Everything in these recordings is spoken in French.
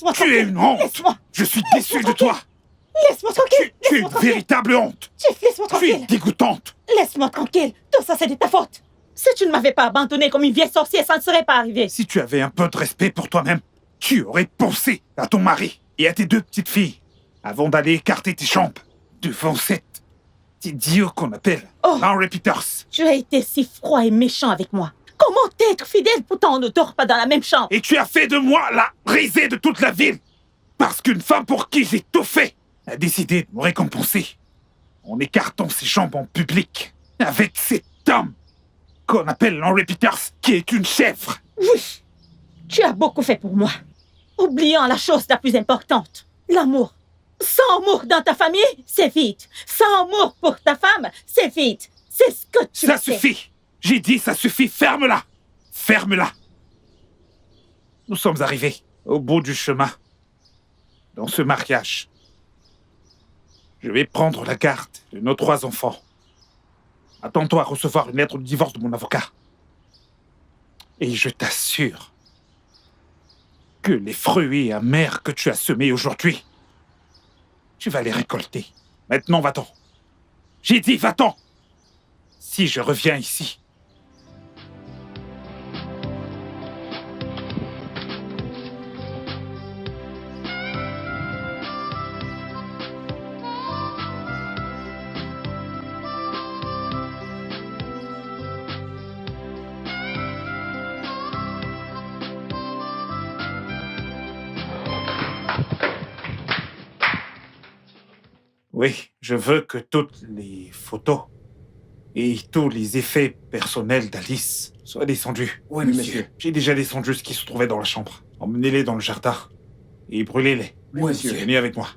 Laisse-moi tranquille. Tu es une honte. Laisse-moi. Je suis déçu de toi. Laisse-moi tranquille. Tu es Laisse-moi une tranquille. véritable honte. Chief, laisse-moi Tu es tranquille. dégoûtante. Laisse-moi tranquille. Tout ça, c'est de ta faute. Si tu ne m'avais pas abandonné comme une vieille sorcière, ça ne serait pas arrivé. Si tu avais un peu de respect pour toi-même, tu aurais pensé à ton mari et à tes 2 petites filles avant d'aller écarter tes jambes devant cet idiot qu'on appelle Henry Peters. Tu as été si froid et méchant avec moi. Comment t'être fidèle pourtant on ne dort pas dans la même chambre? Et tu as fait de moi la risée de toute la ville. Parce qu'une femme pour qui j'ai tout fait a décidé de me récompenser en écartant ses jambes en public avec cet homme qu'on appelle Henry Peters, qui est une chèvre. Oui, tu as beaucoup fait pour moi. Oubliant la chose la plus importante, l'amour. Sans amour dans ta famille, c'est vide. Sans amour pour ta femme, c'est vide. C'est ce que tu Ça fais. suffit. J'ai dit ça suffit, ferme-la. Ferme-la. Nous sommes arrivés au bout du chemin. Dans ce mariage, je vais prendre la garde de nos 3 enfants. Attends-toi à recevoir une lettre de divorce de mon avocat. Et je t'assure que les fruits amers que tu as semés aujourd'hui, tu vas les récolter. Maintenant, va-t'en. J'ai dit, va-t'en. Si je reviens ici, oui, je veux que toutes les photos et tous les effets personnels d'Alice soient descendus. Oui, monsieur. J'ai déjà descendu ce qui se trouvait dans la chambre. Emmenez-les dans le jardin et brûlez-les. Oui, monsieur. Venez avec moi.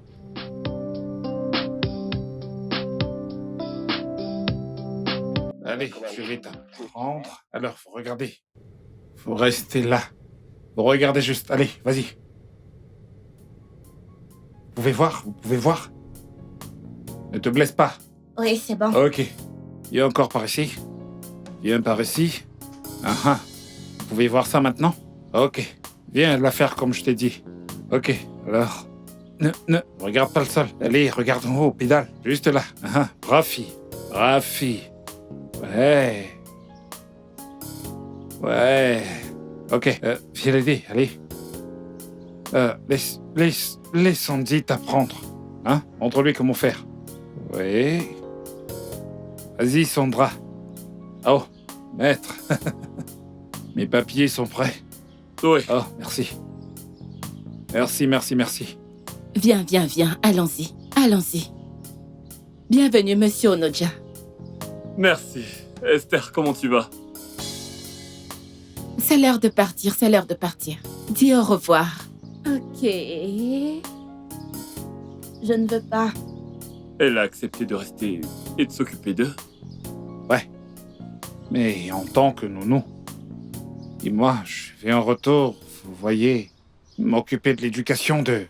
Allez, je vais t'apprendre. Alors, faut regarder. Faut rester là. Faut regarder juste. Allez, vas-y. Vous pouvez voir? Vous pouvez voir? Ne te blesse pas. Oui, c'est bon. Ok. Viens encore par ici. Viens par ici. Ah ah. Vous pouvez voir ça maintenant? Ok. Viens la faire comme je t'ai dit. Ok. Alors. Ne regarde pas le sol. Allez, regarde en haut, pédale. Juste là. Ah ah. Rafi. Rafi. Ouais. Ouais. Ok. Viens l'aider. Allez. Laisse Sandy t'apprendre. Hein? Montre-lui comment faire. Oui. Vas-y, Sandra. Oh, maître. Mes papiers sont prêts. Oui. Oh, merci. Merci. Viens, allons-y, allons-y. Bienvenue, monsieur Onoja. Merci. Esther, comment tu vas? C'est l'heure de partir. Dis au revoir. Ok. Je ne veux pas. Elle a accepté de rester et de s'occuper d'eux. Ouais. Mais en tant que nounou. Et moi, je vais en retour, vous voyez, m'occuper de l'éducation de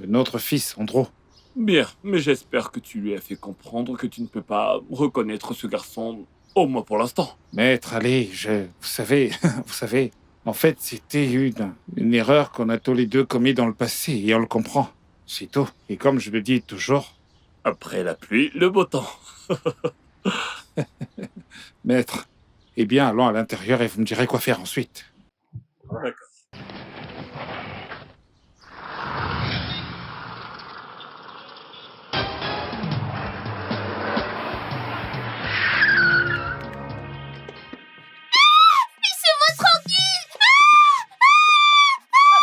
notre fils, Andro. Bien, mais j'espère que tu lui as fait comprendre que tu ne peux pas reconnaître ce garçon, au moins pour l'instant. Maître, allez, vous savez, en fait, c'était une erreur qu'on a tous les deux commis dans le passé, et on le comprend. C'est tout. Et comme je le dis toujours... Après la pluie, le beau temps. Maître, eh bien, allons à l'intérieur et vous me direz quoi faire ensuite. D'accord.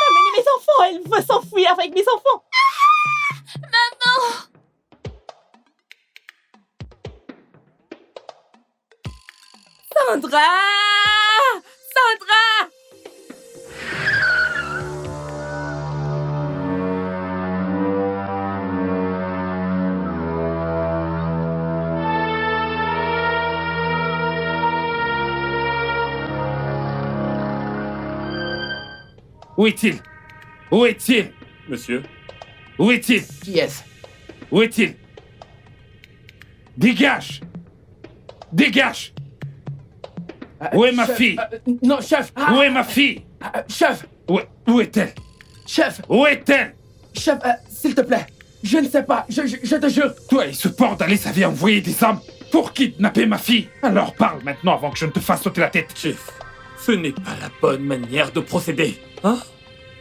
Ramenez mes enfants, elle veut s'enfuir avec mes enfants. Sandra! Où est-il? Où est-il? Monsieur? Où est-il? Qui est-ce? Où est-il? Dégage! Dégage! Où est ma chef, fille? Non, chef! Où est ma fille? Chef! Où est-elle? Chef, Où est-elle? chef, s'il te plaît. Je ne sais pas, je te jure. Toi et ce porc d'Alice avaient envoyé des hommes pour kidnapper ma fille. Alors parle maintenant avant que je ne te fasse sauter la tête. Chef, ce n'est pas la bonne manière de procéder. Hein?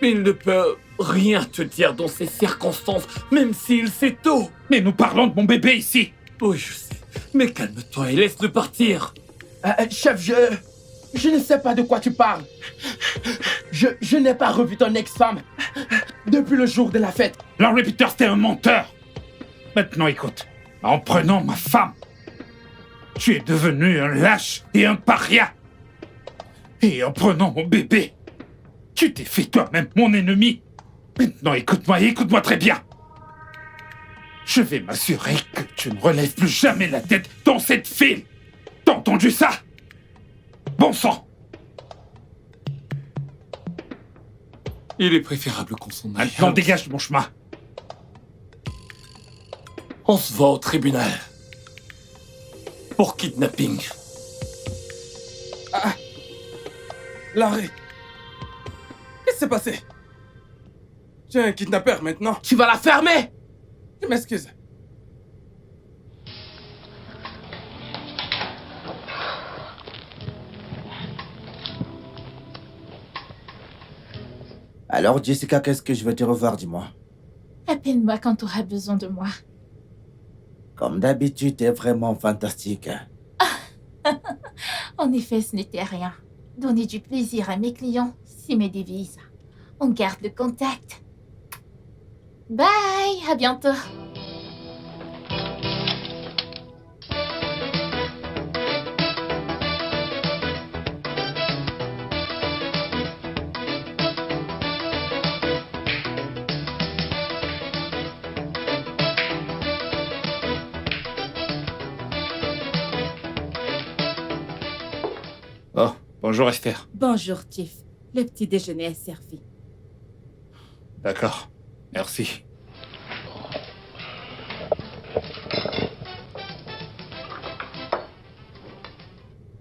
Il ne peut rien te dire dans ces circonstances, même s'il sait tout. Mais nous parlons de mon bébé ici. Oui, je sais. Mais calme-toi et laisse-le partir. Chef, je ne sais pas de quoi tu parles. Je n'ai pas revu ton ex-femme depuis le jour de la fête. Larry Peters était un menteur. Maintenant écoute, en prenant ma femme, tu es devenu un lâche et un paria. Et en prenant mon bébé, tu t'es fait toi-même mon ennemi. Maintenant écoute-moi et écoute-moi très bien. Je vais m'assurer que tu ne relèves plus jamais la tête dans cette file. T'as entendu ça? Bon sang! Il est préférable qu'on s'en aille. Maintenant dégage de mon chemin. On se voit au tribunal. Pour kidnapping. Larry, qu'est-ce qui s'est passé? J'ai un kidnappeur maintenant. Tu vas la fermer! Je m'excuse. Alors Jessica, qu'est-ce que je vais te revoir, dis-moi? Appelle-moi quand tu auras besoin de moi. Comme d'habitude, t'es vraiment fantastique. En effet, ce n'était rien. Donner du plaisir à mes clients, c'est mes devises. On garde le contact. Bye, à bientôt. Oh, bonjour Esther. Bonjour, Chief. Le petit déjeuner est servi. D'accord, merci.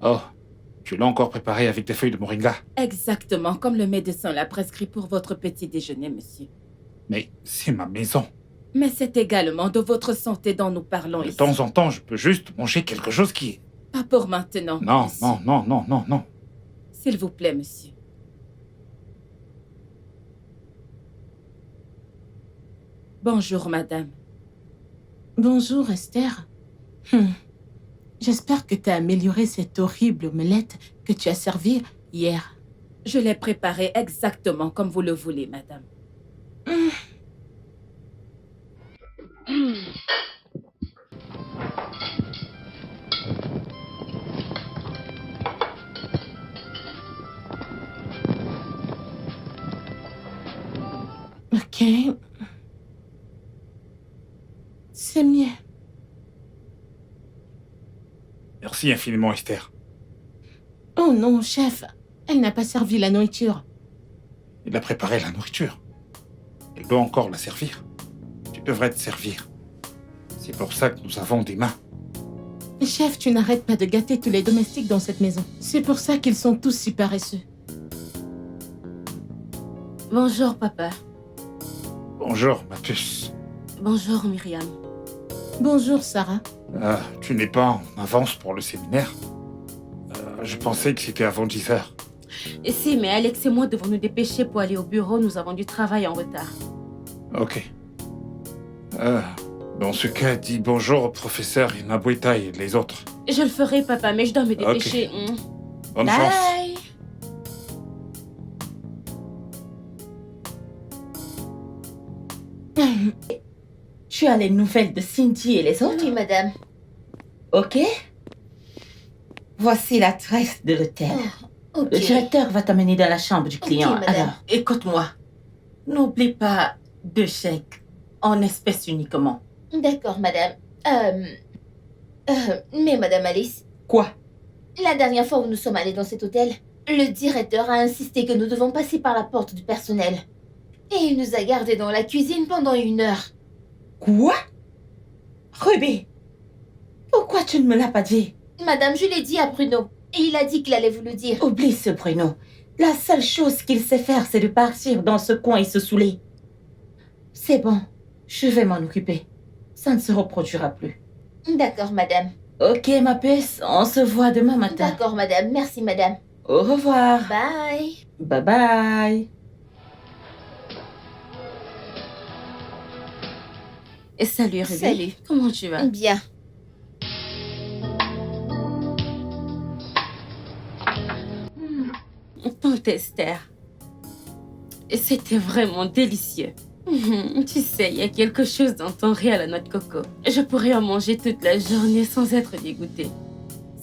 Oh, tu l'as encore préparé avec des feuilles de moringa. Exactement comme le médecin l'a prescrit pour votre petit déjeuner, monsieur. Mais c'est ma maison. Mais c'est également de votre santé dont nous parlons De ici. temps en temps, je peux juste manger quelque chose qui est... Pas pour maintenant. Non, monsieur. non. S'il vous plaît, monsieur. Bonjour, madame. Bonjour, Esther. J'espère que tu as amélioré cette horrible omelette que tu as servie hier. Je l'ai préparée exactement comme vous le voulez, madame. Ok. C'est mieux. Merci infiniment, Esther. Oh non, chef. Elle n'a pas servi la nourriture. Il a préparé la nourriture. Elle doit encore la servir. Tu devrais te servir. C'est pour ça que nous avons des mains. Chef, tu n'arrêtes pas de gâter tous les domestiques dans cette maison. C'est pour ça qu'ils sont tous si paresseux. Bonjour, papa. Bonjour, ma puce. Bonjour, Myriam. Bonjour, Sarah. Tu n'es pas en avance pour le séminaire? Je pensais que c'était avant 10 heures. Et si, mais Alex et moi devons nous dépêcher pour aller au bureau. Nous avons du travail en retard. Ok. Dans ce cas, dis bonjour au professeur Inabueta et les autres. Je le ferai, papa, mais je dois me dépêcher. Bonne chance. Bye. Tu as les nouvelles de Cindy et les autres? Oui, madame. Ok. Voici l'adresse de l'hôtel. Ok. Le directeur va t'amener dans la chambre du client. madame. Alors, écoute-moi. N'oublie pas 2 chèques en espèces uniquement. D'accord, madame. Mais madame Alice, Quoi? la dernière fois où nous sommes allés dans cet hôtel, le directeur a insisté que nous devons passer par la porte du personnel. Et il nous a gardés dans la cuisine pendant 1 heure. Quoi? Ruby, pourquoi tu ne me l'as pas dit? Madame, je l'ai dit à Bruno. Et il a dit qu'il allait vous le dire. Oublie ce Bruno. La seule chose qu'il sait faire, c'est de partir dans ce coin et se saouler. C'est bon, je vais m'en occuper. Ça ne se reproduira plus. D'accord, madame. Ok, ma puce, on se voit demain matin. D'accord, madame. Merci, madame. Au revoir. Bye. Bye bye. Et salut Ruby. Salut. Comment tu vas? Bien. Ton tester. C'était vraiment délicieux. Tu sais, il y a quelque chose dans ton riz à la noix de coco. Je pourrais en manger toute la journée sans être dégoûtée.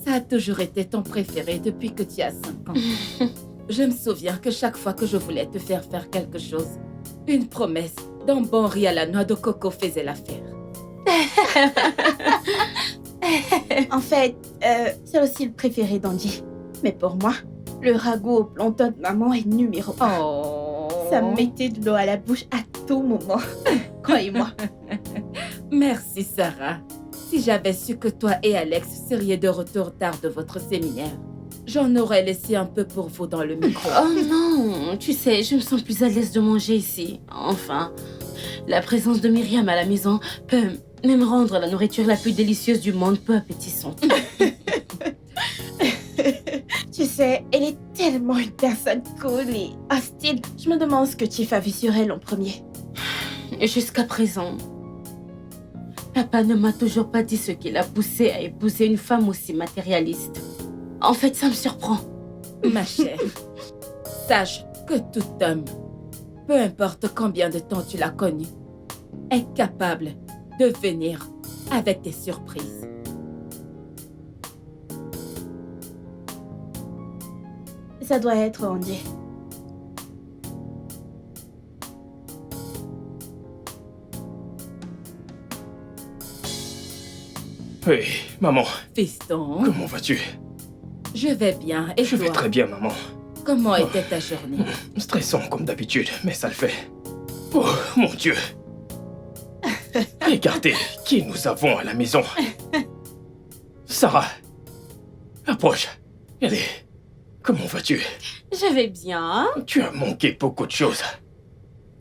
Ça a toujours été ton préféré depuis que tu as 5 ans. Je me souviens que chaque fois que je voulais te faire faire quelque chose, une promesse d'un bon riz à la noix de coco faisait l'affaire. En fait, c'est aussi le préféré d'Andy. Mais pour moi, le ragoût au plantain de maman est numéro 1. Oh. Ça me mettait de l'eau à la bouche à tout moment. Croyez-moi. Merci Sarah. Si j'avais su que toi et Alex seriez de retour tard de votre séminaire, j'en aurais laissé un peu pour vous dans le micro. Oh non, tu sais, je me sens plus à l'aise de manger ici. Enfin, la présence de Myriam à la maison peut même rendre la nourriture la plus délicieuse du monde peu appétissante. Tu sais, elle est tellement une personne cool et hostile. Je me demande ce que Tiff a vu sur elle en premier. Et jusqu'à présent, papa ne m'a toujours pas dit ce qui l'a poussé à épouser une femme aussi matérialiste. En fait, ça me surprend. Ma chère, sache que tout homme, peu importe combien de temps tu l'as connu, est capable de venir avec des surprises. Ça doit être Andy. Hey, maman, Fiston, comment vas-tu? je vais bien. Et Je vais toi, très bien, maman. comment était ta journée? Stressant comme d'habitude, mais ça le fait. Oh, mon Dieu. Regardez qui nous avons à la maison. Sarah, approche. Allez, comment vas-tu? Je vais bien. Tu as manqué beaucoup de choses.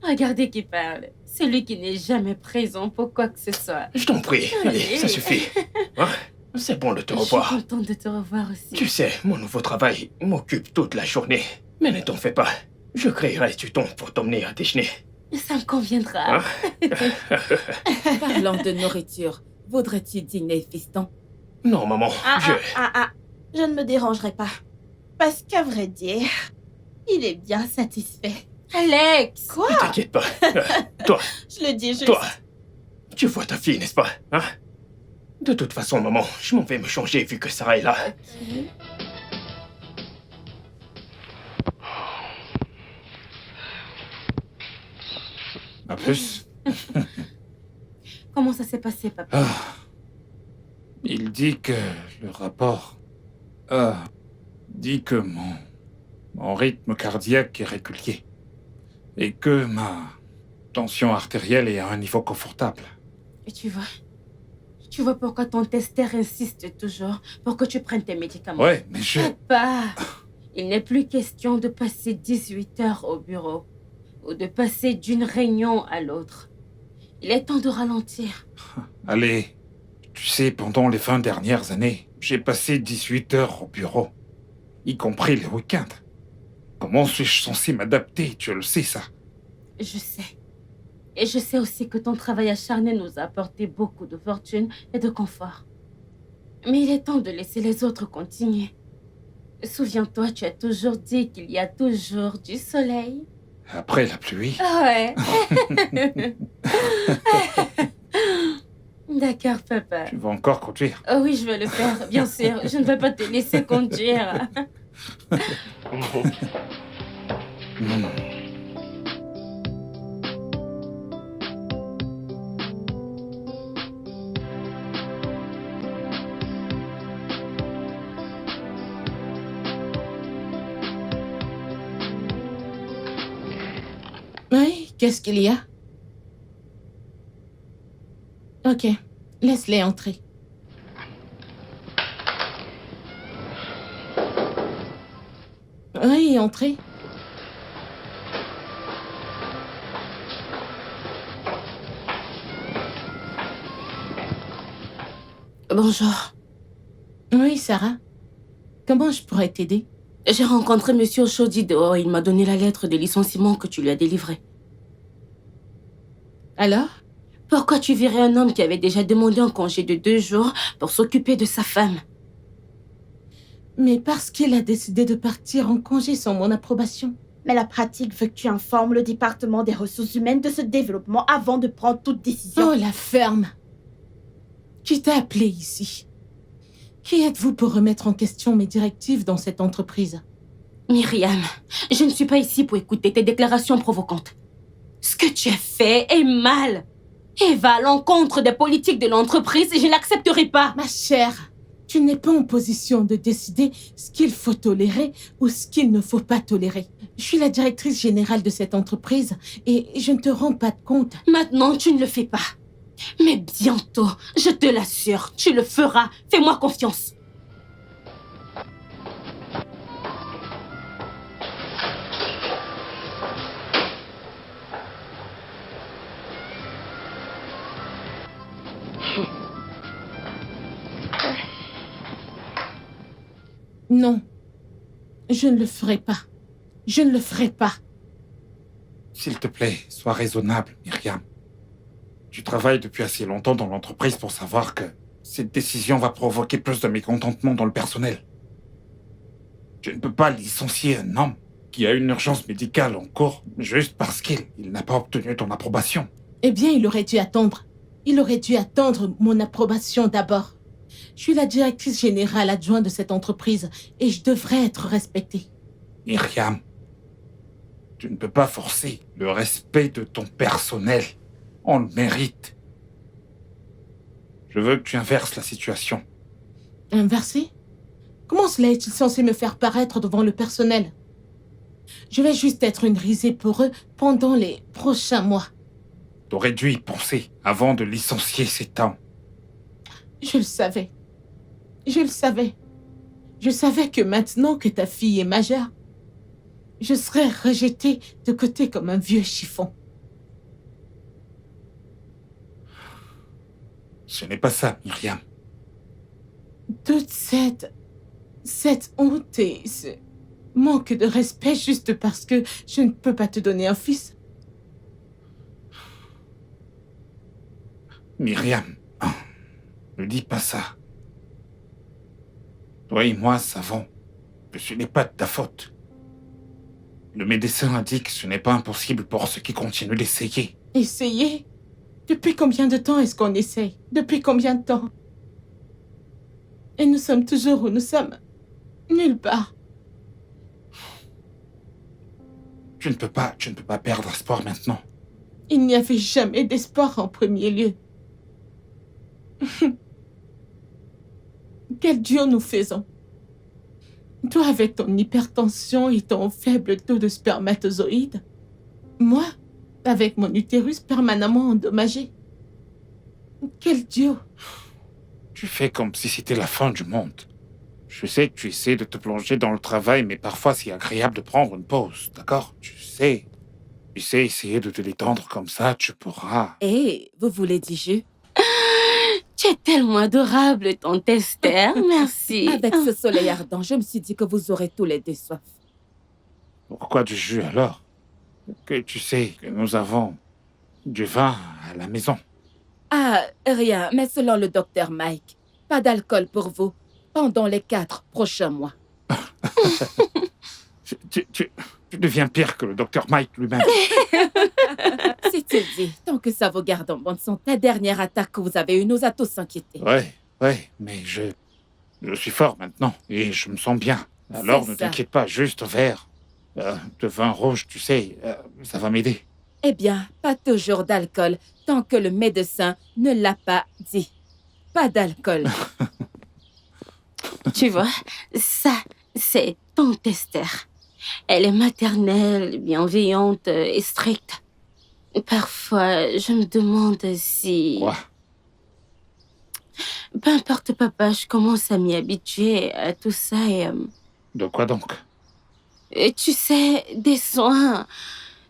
Regardez qui parle. Celui qui n'est jamais présent pour quoi que ce soit. Je t'en prie, allez, ça suffit. Hein? C'est bon de te Je suis revoir. contente de te revoir aussi. Tu sais, mon nouveau travail m'occupe toute la journée. Mais ne t'en fais pas. Je créerai du temps pour t'emmener à déjeuner. Ça me conviendra. Hein? Parlant de nourriture, voudrais-tu dîner, Fiston? Non, maman, Je ne me dérangerai pas. Parce qu'à vrai dire, il est bien satisfait. Alex! Quoi? Ne t'inquiète pas. Toi, Je le dis juste. toi, tu vois ta fille, n'est-ce pas? Hein? De toute façon, maman, je m'en vais me changer vu que Sarah est là. Ma puce? Comment ça s'est passé, papa? Il dit que le rapport dit que mon rythme cardiaque est régulier et que ma tension artérielle est à un niveau confortable. Et tu vois pourquoi ton testeur insiste toujours pour que tu prennes tes médicaments. Ouais, mais je... Papa, il n'est plus question de passer 18 heures au bureau ou de passer d'une réunion à l'autre. Il est temps de ralentir. Allez, tu sais, pendant les 20 dernières années, j'ai passé 18 heures au bureau, y compris les week-ends. Comment suis-je censé m'adapter? Tu le sais, ça. Je sais. Et je sais aussi que ton travail acharné nous a apporté beaucoup de fortune et de confort. Mais il est temps de laisser les autres continuer. Souviens-toi, tu as toujours dit qu'il y a toujours du soleil. Après la pluie. Ouais. D'accord, papa. Tu vas encore conduire. Oh oui, je vais le faire, bien sûr. Je ne vais pas te laisser conduire. Oui, qu'est-ce qu'il y a? Ok, laisse-les entrer. Oui, entrez. Bonjour. Oui, Sarah. Comment je pourrais t'aider? J'ai rencontré Monsieur Oshodi dehors. Il m'a donné la lettre de licenciement que tu lui as délivrée. Alors? Pourquoi tu virais un homme qui avait déjà demandé un congé de 2 jours pour s'occuper de sa femme? Mais parce qu'il a décidé de partir en congé sans mon approbation. Mais la pratique veut que tu informes le département des ressources humaines de ce développement avant de prendre toute décision. Oh, la ferme! Qui t'a appelé ici? Qui êtes-vous pour remettre en question mes directives dans cette entreprise? Myriam, je ne suis pas ici pour écouter tes déclarations provocantes. Ce que tu as fait est mal et va à l'encontre des politiques de l'entreprise et je n'accepterai pas. Ma chère, tu n'es pas en position de décider ce qu'il faut tolérer ou ce qu'il ne faut pas tolérer. Je suis la directrice générale de cette entreprise et je ne te rends pas compte. Maintenant, tu ne le fais pas. Mais bientôt, je te l'assure, tu le feras. Fais-moi confiance. Non, je ne le ferai pas. Je ne le ferai pas. S'il te plaît, sois raisonnable, Myriam. Tu travailles depuis assez longtemps dans l'entreprise pour savoir que cette décision va provoquer plus de mécontentement dans le personnel. Tu ne peux pas licencier un homme qui a une urgence médicale en cours juste parce qu'il n'a pas obtenu ton approbation. Eh bien, il aurait dû attendre. Il aurait dû attendre mon approbation d'abord. Je suis la directrice générale adjointe de cette entreprise et je devrais être respectée. Myriam, tu ne peux pas forcer le respect de ton personnel. On le mérite. Je veux que tu inverses la situation. Inverser? Comment cela est-il censé me faire paraître devant le personnel? Je vais juste être une risée pour eux pendant les prochains mois. T'aurais dû y penser avant de licencier cet homme. Je le savais. Je le savais. Je savais que maintenant que ta fille est majeure, je serais rejetée de côté comme un vieux chiffon. Ce n'est pas ça, Myriam. Toute cette honte et ce manque de respect juste parce que je ne peux pas te donner un fils. Myriam, ne dis pas ça. Toi et moi savons que ce n'est pas de ta faute. Le médecin a dit que ce n'est pas impossible pour ceux qui continuent d'essayer. Essayer? Depuis combien de temps est-ce qu'on essaye? Depuis combien de temps? Et nous sommes toujours où nous sommes. Nulle part. Tu ne peux pas perdre espoir maintenant. Il n'y avait jamais d'espoir en premier lieu. Quel duo nous faisons? Toi avec ton hypertension et ton faible taux de spermatozoïdes. Moi avec mon utérus permanemment endommagé. Quel duo! Tu fais comme si c'était la fin du monde. Je sais que tu essaies de te plonger dans le travail, mais parfois c'est agréable de prendre une pause, d'accord? Tu sais essayer de te détendre comme ça, tu pourras. Et vous voulez du jus? Tu es tellement adorable, tante Esther. Merci. Avec ce soleil ardent, je me suis dit que vous aurez tous les deux soif. Pourquoi du jus alors? Que tu sais que nous avons du vin à la maison. Ah, rien, mais selon le docteur Mike, pas d'alcool pour vous pendant les 4 prochains mois. Tu deviens pire que le docteur Mike lui-même. Si tu dis, tant que ça vous garde en bonne santé, la dernière attaque que vous avez eue nous a tous inquiétés. Ouais, mais je suis fort maintenant et je me sens bien. Alors ne t'inquiète pas, juste un verre de vin rouge, tu sais, ça va m'aider. Eh bien, pas toujours d'alcool, tant que le médecin ne l'a pas dit. Pas d'alcool. Tu vois, ça, c'est tante Esther. Elle est maternelle, bienveillante et stricte. Parfois, je me demande si... Quoi? Peu importe, papa, je commence à m'y habituer à tout ça et... De quoi donc? Et tu sais, des soins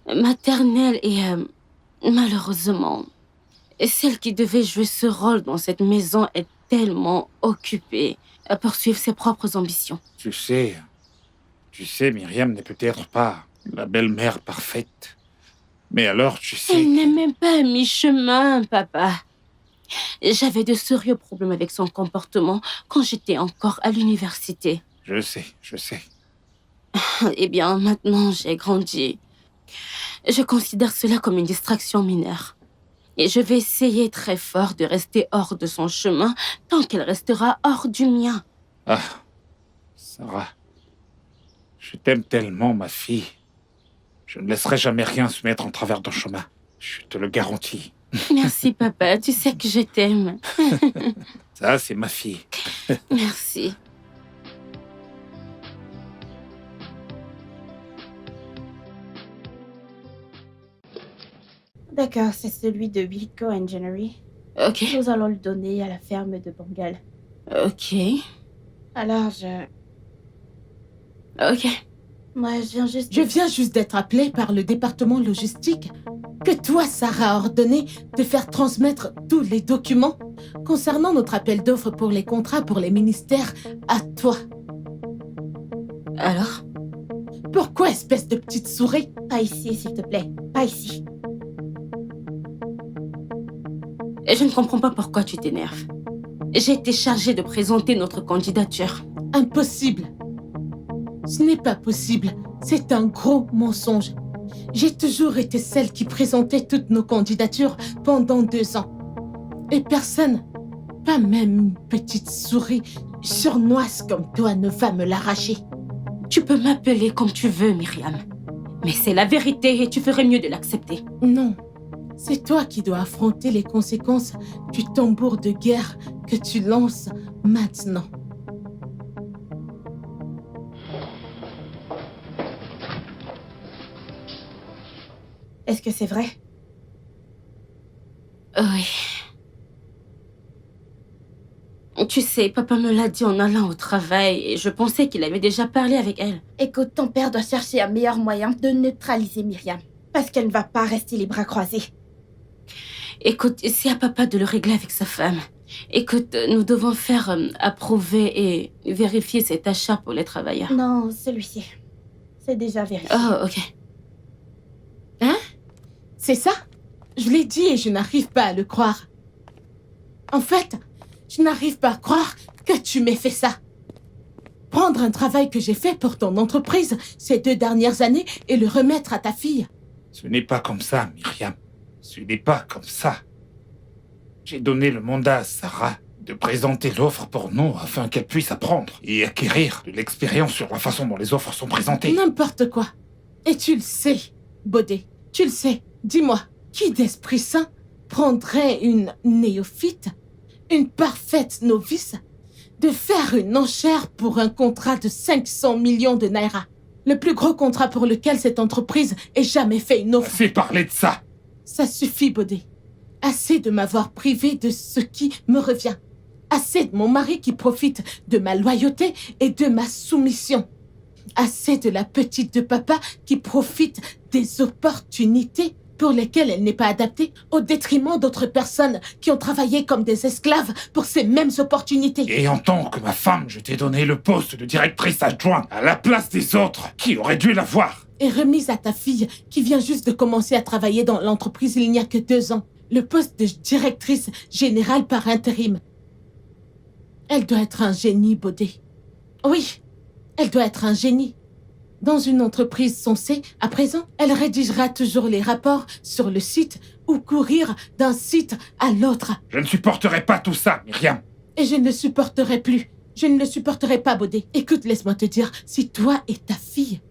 maternels et malheureusement, celle qui devait jouer ce rôle dans cette maison est tellement occupée à poursuivre ses propres ambitions. Tu sais, Myriam n'est peut-être pas la belle-mère parfaite. Mais alors, tu sais... Elle n'est même pas à mi-chemin, papa. J'avais de sérieux problèmes avec son comportement quand j'étais encore à l'université. Je sais. Eh bien, maintenant, j'ai grandi. Je considère cela comme une distraction mineure. Et je vais essayer très fort de rester hors de son chemin tant qu'elle restera hors du mien. Ah, Sarah, je t'aime tellement, ma fille. Je ne laisserai jamais rien se mettre en travers ton chemin. Je te le garantis. Merci, papa. Tu sais que je t'aime. Ça, c'est ma fille. Merci. D'accord, c'est celui de Wilco Engineering. Ok. Nous allons le donner à la ferme de Bangal. Ok. Alors, Ok. Moi, Je viens juste d'être appelée par le département logistique que toi, Sarah, a ordonné de faire transmettre tous les documents concernant notre appel d'offres pour les contrats pour les ministères à toi. Alors? Pourquoi, espèce de petite souris? Pas ici, s'il te plaît. Pas ici. Et je ne comprends pas pourquoi tu t'énerves. J'ai été chargée de présenter notre candidature. Impossible. Ce n'est pas possible. C'est un gros mensonge. J'ai toujours été celle qui présentait toutes nos candidatures pendant 2 ans. Et personne, pas même une petite souris sournoise comme toi, ne va me l'arracher. Tu peux m'appeler comme tu veux, Myriam. Mais c'est la vérité et tu ferais mieux de l'accepter. Non. C'est toi qui dois affronter les conséquences du tambour de guerre que tu lances maintenant. Est-ce que c'est vrai? Oui. Tu sais, papa me l'a dit en allant au travail et je pensais qu'il avait déjà parlé avec elle. Écoute, ton père doit chercher un meilleur moyen de neutraliser Myriam. Parce qu'elle ne va pas rester les bras croisés. Écoute, c'est à papa de le régler avec sa femme. Écoute, nous devons faire approuver et vérifier cet achat pour les travailleurs. Non, celui-ci. C'est déjà vérifié. Oh, ok. Hein? C'est ça? Je l'ai dit et je n'arrive pas à le croire. En fait, je n'arrive pas à croire que tu m'aies fait ça. Prendre un travail que j'ai fait pour ton entreprise ces 2 dernières années et le remettre à ta fille. Ce n'est pas comme ça, Myriam. Ce n'est pas comme ça. J'ai donné le mandat à Sarah de présenter l'offre pour nous afin qu'elle puisse apprendre et acquérir de l'expérience sur la façon dont les offres sont présentées. N'importe quoi. Et tu le sais, Baudet. Tu le sais. Dis-moi, qui d'esprit sain prendrait une néophyte, une parfaite novice, de faire une enchère pour un contrat de 500 millions de naira? Le plus gros contrat pour lequel cette entreprise ait jamais fait une offre. Assez parlé de ça. Ça suffit, Baudet. Assez de m'avoir privé de ce qui me revient. Assez de mon mari qui profite de ma loyauté et de ma soumission. Assez de la petite de papa qui profite des opportunités pour lesquelles elle n'est pas adaptée, au détriment d'autres personnes qui ont travaillé comme des esclaves pour ces mêmes opportunités. Et en tant que ma femme, je t'ai donné le poste de directrice adjointe à la place des autres qui auraient dû l'avoir. Et remise à ta fille qui vient juste de commencer à travailler dans l'entreprise il n'y a que 2 ans. Le poste de directrice générale par intérim. Elle doit être un génie, Baudet. Oui, elle doit être un génie. Dans une entreprise censée, à présent, elle rédigera toujours les rapports sur le site ou courir d'un site à l'autre. Je ne supporterai pas tout ça, Myriam. Et je ne le supporterai plus. Je ne le supporterai pas, Baudet. Écoute, laisse-moi te dire, si toi et ta fille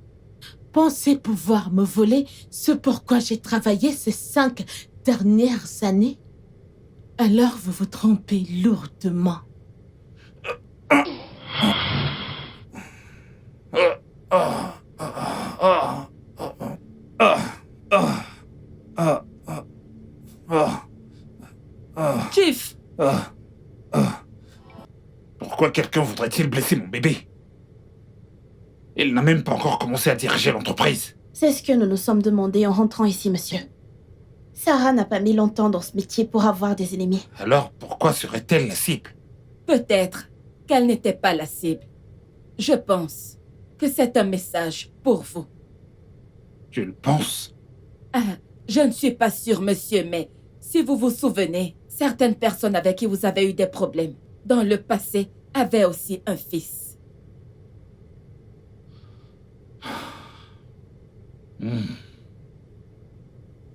pensez pouvoir me voler ce pourquoi j'ai travaillé ces 5 dernières années, alors vous vous trompez lourdement. Chief! Pourquoi quelqu'un voudrait-il blesser mon bébé? Il n'a même pas encore commencé à diriger l'entreprise. C'est ce que nous nous sommes demandé en rentrant ici, monsieur. Sarah n'a pas mis longtemps dans ce métier pour avoir des ennemis. Alors, pourquoi serait-elle la cible? Peut-être qu'elle n'était pas la cible. Je pense que c'est un message pour vous. Tu le penses? Ah, je ne suis pas sûre, monsieur, mais si vous vous souvenez, certaines personnes avec qui vous avez eu des problèmes dans le passé avaient aussi un fils.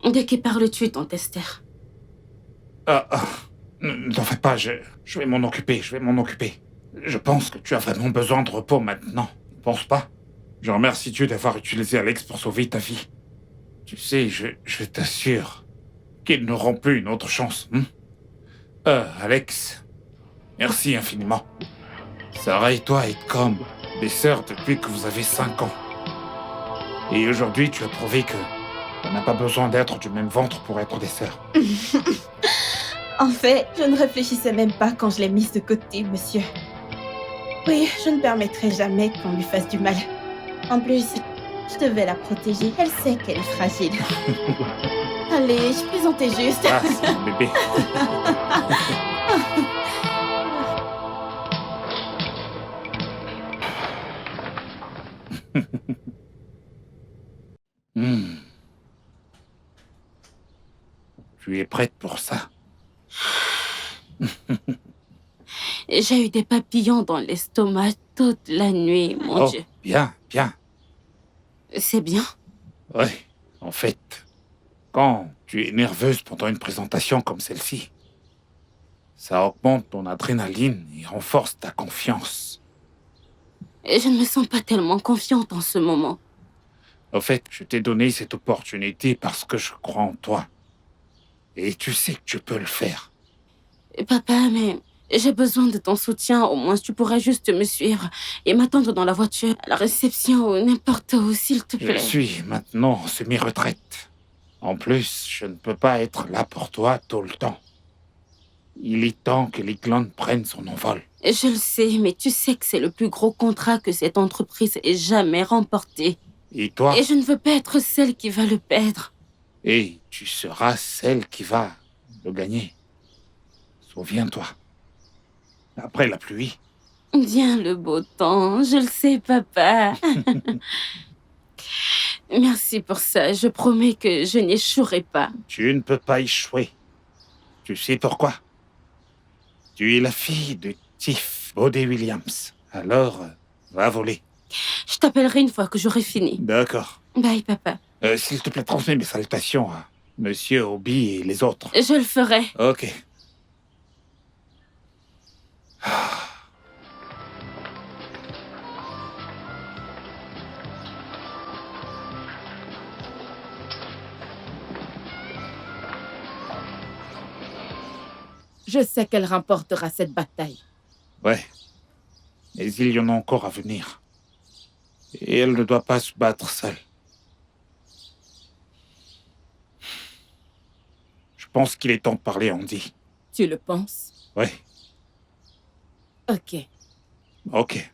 De qui parles-tu, tante Esther? Ne t'en fais pas, je vais m'en occuper, Je pense que tu as vraiment besoin de repos maintenant, ne pense pas? Je remercie-tu d'avoir utilisé Alex pour sauver ta vie. Tu sais, je t'assure qu'ils n'auront plus une autre chance. Alex, merci infiniment. Sarah et toi êtes comme des sœurs depuis que vous avez 5 ans. Et aujourd'hui, tu as prouvé que on n'a pas besoin d'être du même ventre pour être des sœurs. En fait, je ne réfléchissais même pas quand je l'ai mise de côté, monsieur. Oui, je ne permettrai jamais qu'on lui fasse du mal. En plus, je devais la protéger. Elle sait qu'elle est fragile. Allez, je plaisantais juste. Ah, c'est mon bébé. Tu es prête pour ça? J'ai eu des papillons dans l'estomac toute la nuit, mon Dieu. Bien. C'est bien? Oui, en fait, quand tu es nerveuse pendant une présentation comme celle-ci, ça augmente ton adrénaline et renforce ta confiance. Je ne me sens pas tellement confiante en ce moment. En fait, je t'ai donné cette opportunité parce que je crois en toi. Et tu sais que tu peux le faire. Papa, mais j'ai besoin de ton soutien. Au moins, tu pourrais juste me suivre et m'attendre dans la voiture, à la réception ou n'importe où, s'il te plaît. Je suis maintenant en semi-retraite. En plus, je ne peux pas être là pour toi tout le temps. Il est temps que Lakeland prenne son envol. Je le sais, mais tu sais que c'est le plus gros contrat que cette entreprise ait jamais remporté. Et toi? Et je ne veux pas être celle qui va le perdre. Et tu seras celle qui va le gagner. Souviens-toi. Après la pluie. Bien le beau temps, je le sais, papa. Merci pour ça. Je promets que je n'échouerai pas. Tu ne peux pas échouer. Tu sais pourquoi? Tu es la fille de Tiff Bodé Williams. Alors, va voler. Je t'appellerai une fois que j'aurai fini. D'accord. Bye, papa. S'il te plaît, transmets mes salutations à Monsieur Obi et les autres. Je le ferai. Ok. Je sais qu'elle remportera cette bataille. Ouais. Mais il y en a encore à venir. Et elle ne doit pas se battre seule. Je pense qu'il est temps de parler à Andy. Tu le penses? Ouais. Ok. Ok.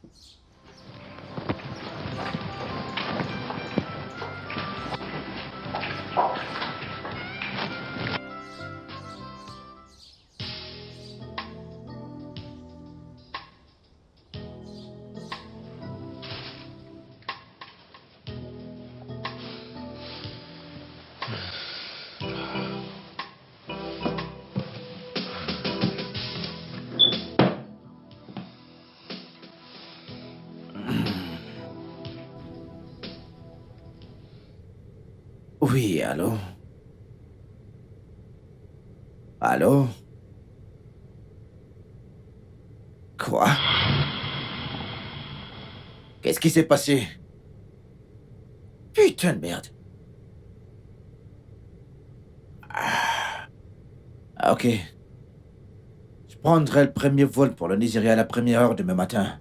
Oui, allô? Allô? Quoi? Qu'est-ce qui s'est passé? Putain de merde. Ah, ok. Je prendrai le premier vol pour le Nigeria à la première heure demain matin.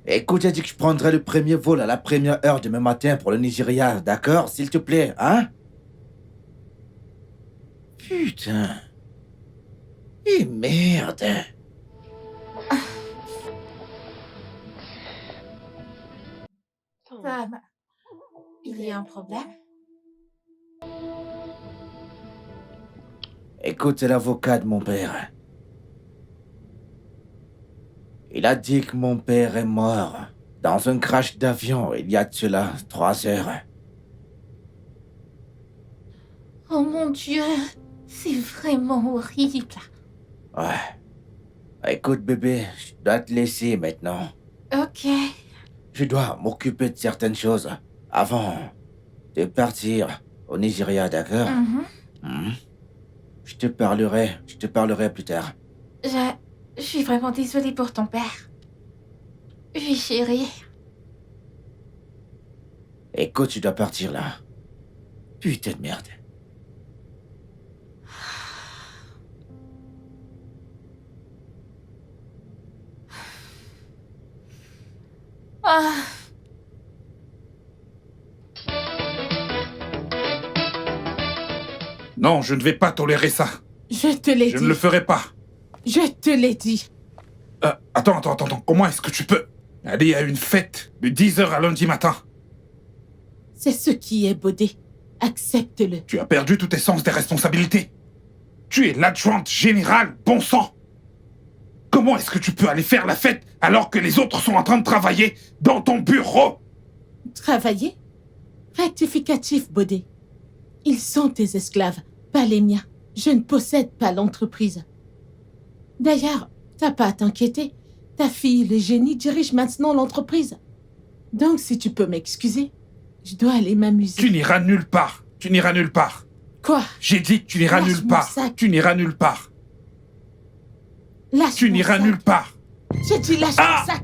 Écoute, j'ai dit que je prendrai le premier vol à la première heure demain matin pour le Nigeria, d'accord? S'il te plaît, hein? Putain. Et merde. Il y a un problème? Écoute, c'est l'avocat de mon père. Il a dit que mon père est mort dans un crash d'avion il y a de cela 3 heures. Oh mon Dieu, c'est vraiment horrible. Ouais. Écoute, bébé, je dois te laisser maintenant. Ok. Je dois m'occuper de certaines choses avant de partir au Nigeria, d'accord? Je te parlerai plus tard. Je suis vraiment désolée pour ton père. Oui, chérie. Écoute, tu dois partir là. Putain de merde. Ah. Non, je ne vais pas tolérer ça. Je te l'ai dit. Je ne le ferai pas. Je te l'ai dit. Attends. Comment est-ce que tu peux aller à une fête de 10h à lundi matin? C'est ce qui est, Bodé. Accepte-le. Tu as perdu tout tes sens des responsabilités. Tu es l'adjointe générale, bon sang. Comment est-ce que tu peux aller faire la fête alors que les autres sont en train de travailler dans ton bureau? Travailler? Rectificatif, Bodé. Ils sont tes esclaves, pas les miens. Je ne possède pas l'entreprise. D'ailleurs, t'as pas à t'inquiéter. Ta fille, le génie, dirige maintenant l'entreprise. Donc, si tu peux m'excuser, je dois aller m'amuser. Tu n'iras nulle part. Tu n'iras nulle part. Quoi? J'ai dit que tu n'iras Lâche nulle mon part. sac. Tu n'iras nulle part. Lâche Tu mon n'iras sac. nulle part. J'ai dit lâche mon sac.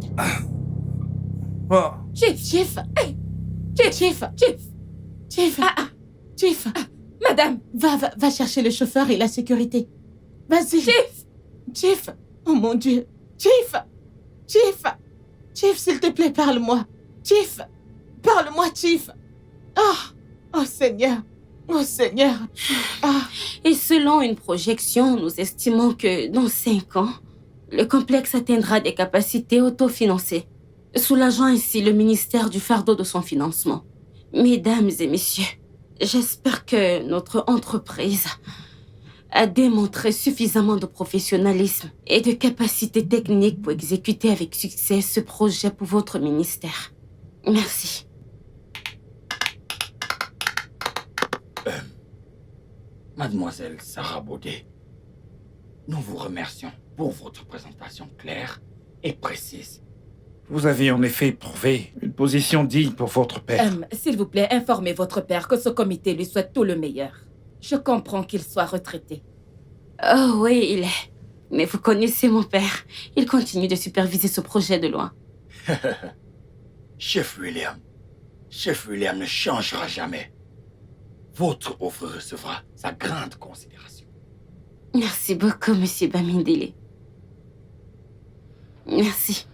Oh. Chief. Hey. Chief. Chief. Madame. Va chercher le chauffeur et la sécurité. Vas-y. Chief. Oh mon Dieu. Chief, s'il te plaît, parle-moi. Chief. Parle-moi, Chief. Oh Seigneur. Et selon une projection, nous estimons que dans 5 ans, le complexe atteindra des capacités autofinancées, soulageant ainsi le ministère du fardeau de son financement. Mesdames et messieurs, j'espère que notre entreprise a démontré suffisamment de professionnalisme et de capacité technique pour exécuter avec succès ce projet pour votre ministère. Merci. Mademoiselle Sarah Bodé, nous vous remercions pour votre présentation claire et précise. Vous avez en effet prouvé une position digne pour votre père. S'il vous plaît, informez votre père que ce comité lui souhaite tout le meilleur. Je comprends qu'il soit retraité. Oh oui, il est. Mais vous connaissez mon père. Il continue de superviser ce projet de loin. Chef William ne changera jamais. Votre offre recevra sa grande considération. Merci beaucoup, Monsieur Bamindele. Merci.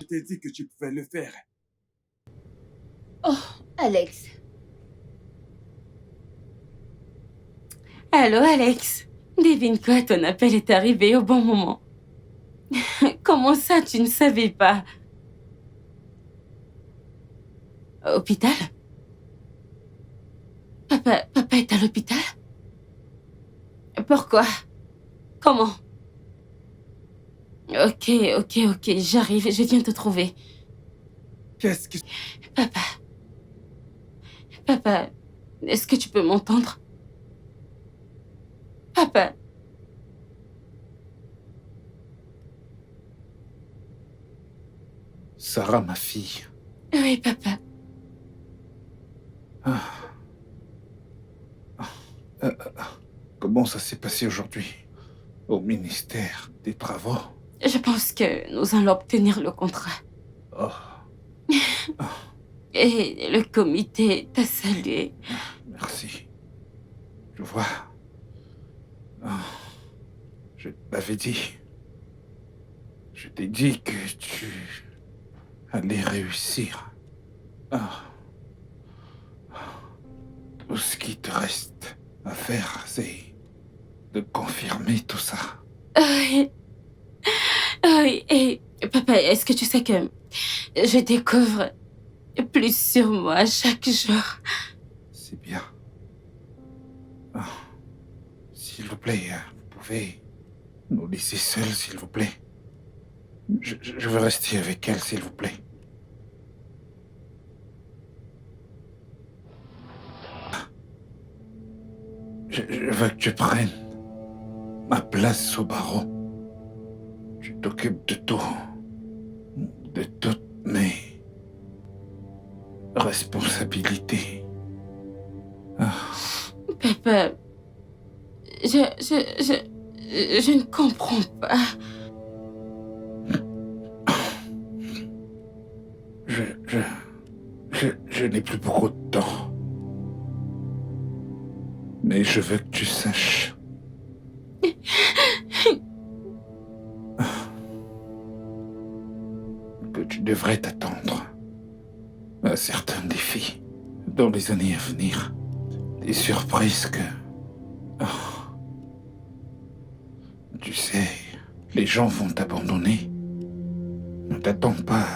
Je t'ai dit que tu pouvais le faire. Oh, Alex. Allô, Alex. Devine quoi, ton appel est arrivé au bon moment. Comment ça, tu ne savais pas? Hôpital? Papa est à l'hôpital? Pourquoi? Comment? Ok, j'arrive, je viens te trouver. Qu'est-ce que... Papa, est-ce que tu peux m'entendre? Papa. Sarah, ma fille. Oui, papa. Comment ça s'est passé aujourd'hui au ministère des Travaux? Je pense que nous allons obtenir le contrat. Et le comité t'a salué. Merci. Je vois. Je t'avais dit. Je t'ai dit que tu allais réussir. Tout ce qui te reste à faire, c'est de confirmer tout ça. Oui. Et papa, est-ce que tu sais que je découvre plus sur moi chaque jour. C'est bien. Oh. S'il vous plaît, vous pouvez nous laisser seuls, s'il vous plaît. Je veux rester avec elle, s'il vous plaît. Je veux que tu prennes ma place au barreau. Tu t'occupes de tout. De toutes mes responsabilités. Ah. Papa, je ne comprends pas. Je n'ai plus beaucoup de temps. Mais je veux que tu saches que tu devrais t'attendre à certains défis dans les années à venir. Des surprises que... Oh. Tu sais, les gens vont t'abandonner. Ne t'attends pas.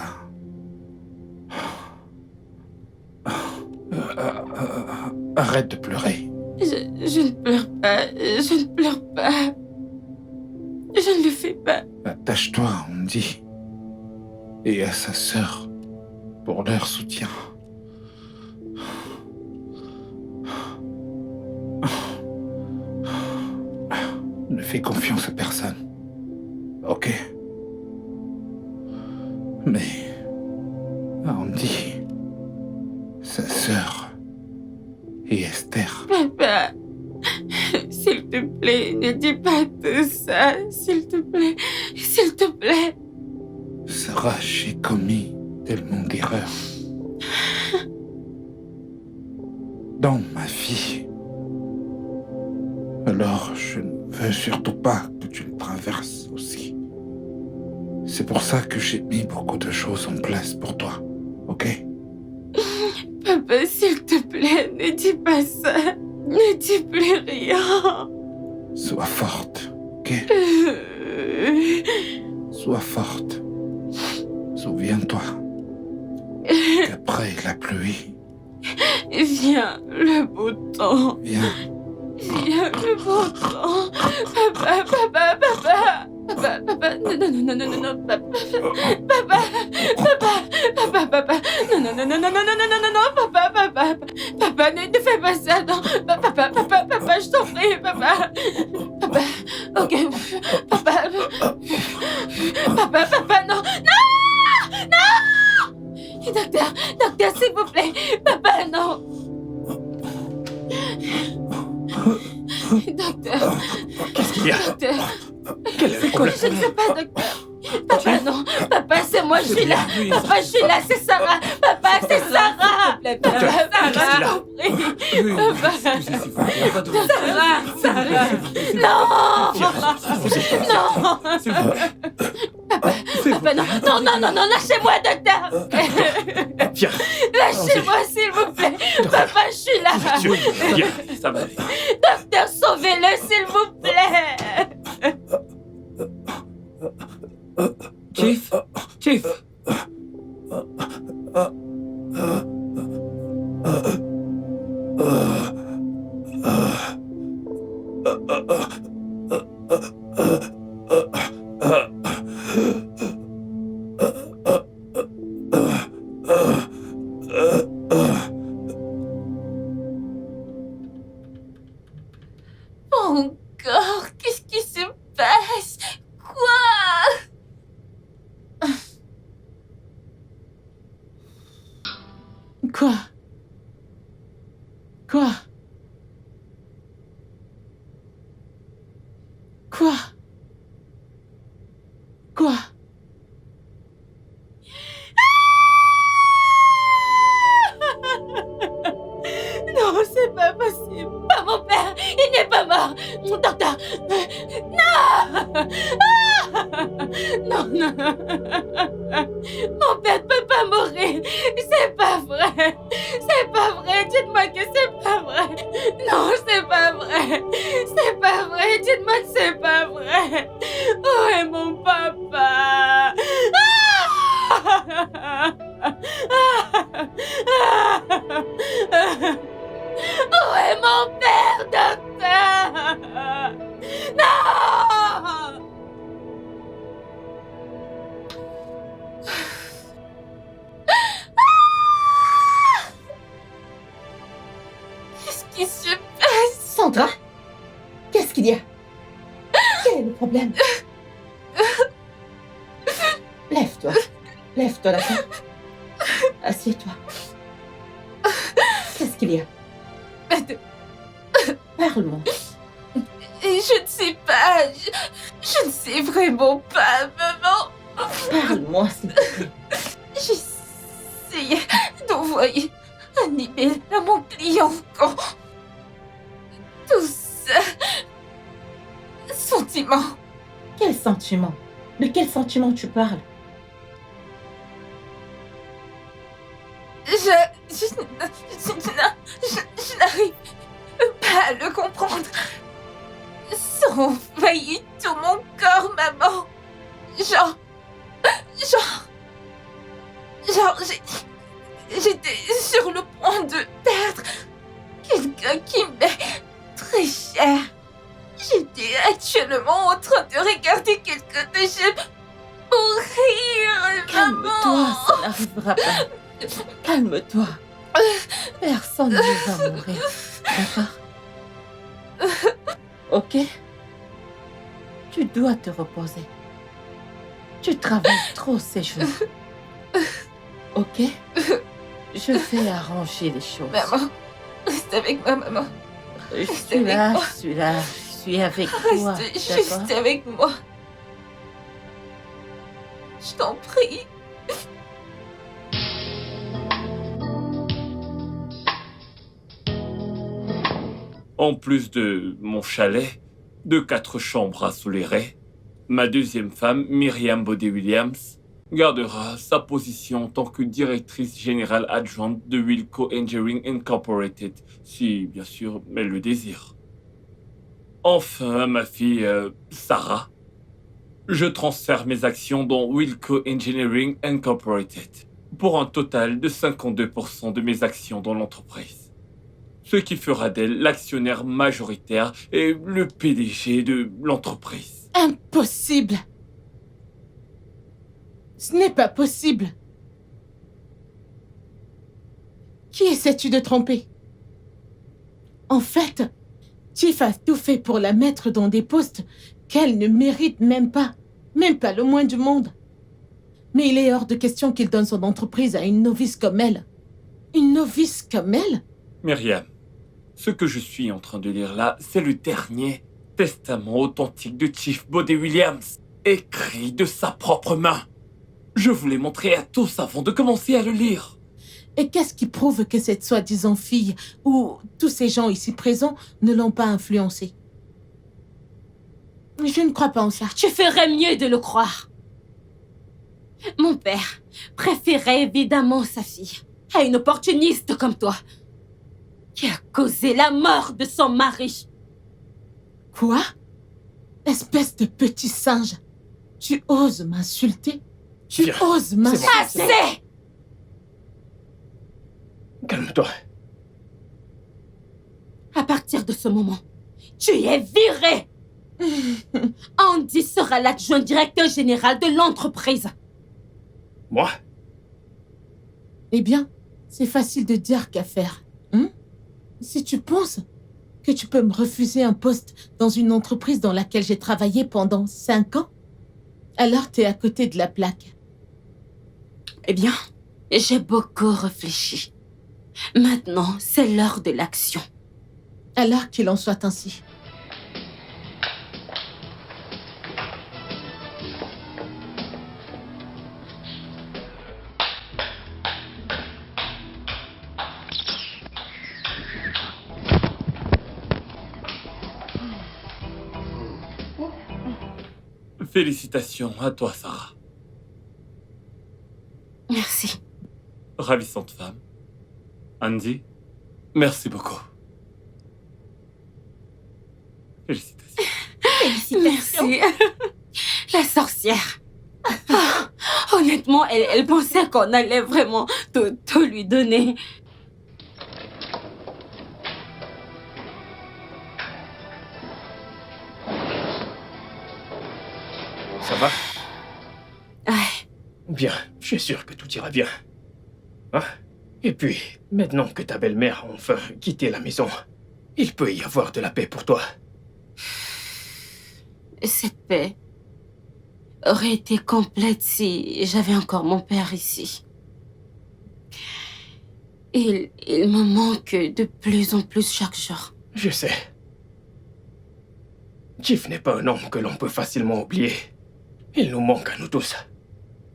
Arrête de pleurer. Je ne pleure pas. Je ne pleure pas. Je ne le fais pas. Attache-toi à Andy et à sa sœur pour leur soutien. Ne fais confiance à personne. Ok? Mais Andy, sa sœur et Esther. Papa, s'il te plaît, ne dis pas tout ça. S'il te plaît, s'il te plaît. Sarah, j'ai commis tellement d'erreurs dans ma vie. Alors, je ne veux surtout pas que tu le traverses aussi. C'est pour ça que j'ai mis beaucoup de choses en place pour toi, ok? Papa, s'il te plaît, ne dis pas ça. Ne dis plus rien. Sois forte, ok? Sois forte. Souviens-toi qu'après la pluie... Viens le beau temps. Viens. Viens le beau temps. Papa, papa, papa. Papa, papa, non, papa, papa, papa, papa, non, papa, ne fais pas ça, non, papa, je t'en prie, papa, ok, papa, non, docteur, s'il vous plaît, papa, non. Docteur. Qu'est-ce qu'il y a? Docteur. Quel est le problème? Je ne sais pas, docteur. Papa, non. Papa, c'est moi, je suis là. Papa, je suis là, c'est Sarah. Papa, c'est Sarah. Sarah, Sarah. Non. Papa, non, lâchez-moi, docteur. Lâchez-moi, s'il vous plaît. Papa, je suis là. Viens, ça va aller. Docteur, sauvez-le, s'il vous plaît. Chief. Encore, qu'est-ce qui se passe? Quoi? Non, c'est pas possible. Pas mon père, il n'est pas mort. Docteur, non. Mon père ne peut pas mourir. C'est pas vrai. Dites-moi que c'est pas vrai. Non, c'est pas vrai. Dites-moi que c'est pas vrai. Où est mon papa? mon père, docteur! Non! Qu'est-ce qui se passe? Sandra, qu'est-ce qu'il y a? Quel est le problème? Lève-toi. Lève-toi, d'accord? Assieds-toi. Qu'est-ce qu'il y a? Parle-moi. Je ne sais pas. Je ne sais vraiment pas, maman. Parle-moi, s'il te plaît. J'essayais d'envoyer un email à mon client quand tout ça... Sentiment. Quel sentiment? De quel sentiment tu parles? Je n'arrive pas à le comprendre. Ça envahit tout mon corps, maman. Genre, j'étais sur le point de perdre quelqu'un qui m'est très cher. J'étais actuellement en train de regarder quelqu'un que j'aime mourir, Calme-toi, maman. ça n'arrivera pas. Calme-toi. Personne ne va mourir. D'accord? Ok? Tu dois te reposer. Tu travailles trop ces jours. Ok? Je vais arranger les choses. Maman, reste avec moi, maman. Je suis là, je suis avec toi. Reste juste avec moi. Je t'en prie. En plus de mon chalet, de 4 chambres à Soleray, ma deuxième femme, Myriam Bode-Williams, gardera sa position en tant que directrice générale adjointe de Wilco Engineering Incorporated, si bien sûr elle le désire. Enfin, ma fille, Sarah, je transfère mes actions dans Wilco Engineering Incorporated pour un total de 52% de mes actions dans l'entreprise. Ce qui fera d'elle l'actionnaire majoritaire et le PDG de l'entreprise. Impossible! Ce n'est pas possible! Qui essaies-tu de tromper? En fait, Tiff a tout fait pour la mettre dans des postes qu'elle ne mérite même pas le moins du monde. Mais il est hors de question qu'il donne son entreprise à une novice comme elle. Une novice comme elle? Myriam, ce que je suis en train de lire là, c'est le dernier testament authentique de Chief Bode-Williams, écrit de sa propre main. Je vous l'ai montré à tous avant de commencer à le lire. Et qu'est-ce qui prouve que cette soi-disant fille ou tous ces gens ici présents ne l'ont pas influencée? Je ne crois pas en ça. Tu ferais mieux de le croire. Mon père préférait évidemment sa fille à une opportuniste comme toi, qui a causé la mort de son mari. Quoi? Espèce de petit singe. Tu oses m'insulter? Tu oses m'insulter? Assez! Calme-toi. À partir de ce moment, tu es viré. Andy sera l'adjoint directeur général de l'entreprise. Moi? Eh bien, c'est facile de dire qu'à faire. Si tu penses que tu peux me refuser un poste dans une entreprise dans laquelle j'ai travaillé pendant 5 ans, alors t'es à côté de la plaque. Eh bien, j'ai beaucoup réfléchi. Maintenant, c'est l'heure de l'action. Alors qu'il en soit ainsi. Félicitations à toi, Sarah. Merci. Ravissante femme. Andy, merci beaucoup. Félicitations. Merci. La sorcière. Honnêtement, elle pensait qu'on allait vraiment tout lui donner. Ça va? Ouais. Bien, je suis sûr que tout ira bien. Hein? Et puis, maintenant que ta belle-mère a enfin quitté la maison, il peut y avoir de la paix pour toi. Cette paix aurait été complète si j'avais encore mon père ici. Il me manque de plus en plus chaque jour. Je sais. Chief n'est pas un homme que l'on peut facilement oublier. Il nous manque à nous tous.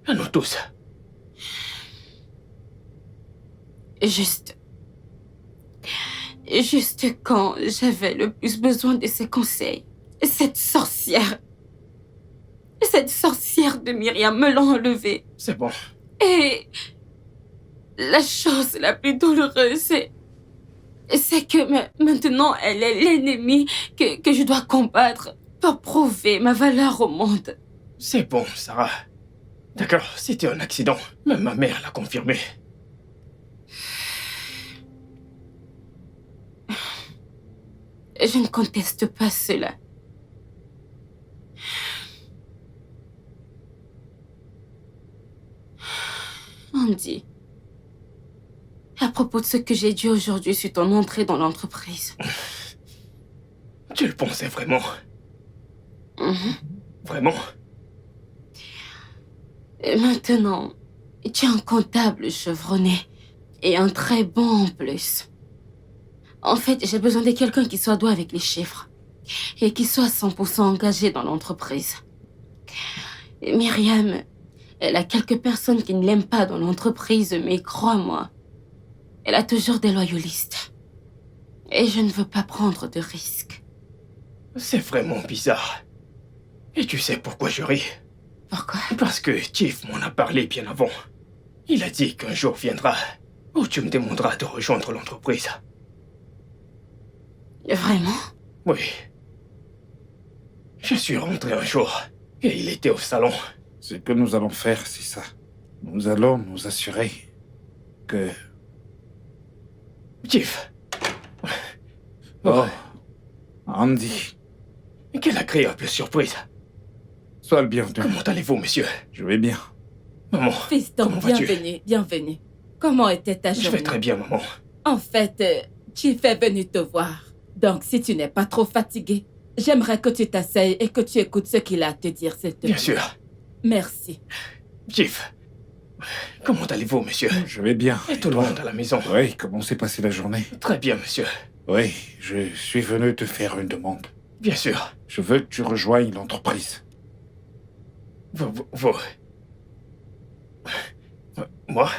À nous tous. Juste quand j'avais le plus besoin de ses conseils, cette sorcière de Myriam me l'a enlevée. C'est bon. Et la chose la plus douloureuse, c'est que maintenant, elle est l'ennemie que je dois combattre pour prouver ma valeur au monde. C'est bon, Sarah. D'accord, c'était un accident. Même ma mère l'a confirmé. Je ne conteste pas cela. Andy, à propos de ce que j'ai dit aujourd'hui sur ton entrée dans l'entreprise. Tu le pensais vraiment? Mhm. Vraiment? Et maintenant, tu es un comptable chevronné et un très bon en plus. En fait, j'ai besoin de quelqu'un qui soit doué avec les chiffres et qui soit 100% engagé dans l'entreprise. Et Myriam, elle a quelques personnes qui ne l'aiment pas dans l'entreprise, mais crois-moi, elle a toujours des loyalistes. Et je ne veux pas prendre de risques. C'est vraiment bizarre. Et tu sais pourquoi je ris? Pourquoi? Parce que Chief m'en a parlé bien avant. Il a dit qu'un jour viendra où tu me demanderas de rejoindre l'entreprise. Vraiment? Oui. Je suis rentré un jour et il était au salon. Ce que nous allons faire, c'est ça. Nous allons nous assurer que... Chief. Oh, Andy. Quelle agréable surprise. Sois le bienvenu. Comment allez-vous, monsieur? Je vais bien. Maman, Fiston, comment vas-tu? bienvenue. Comment était ta journée? Je vais très bien, maman. En fait, Chief est venu te voir. Donc, si tu n'es pas trop fatigué, j'aimerais que tu t'asseyes et que tu écoutes ce qu'il a à te dire, s'il te plaît. Bien sûr. Merci. Chief, comment allez-vous, monsieur? Je vais bien. Et tout le monde à la maison? Oui, comment s'est passée la journée? Très bien, monsieur. Oui, je suis venu te faire une demande. Bien sûr. Je veux que tu rejoignes l'entreprise. Vous... Moi?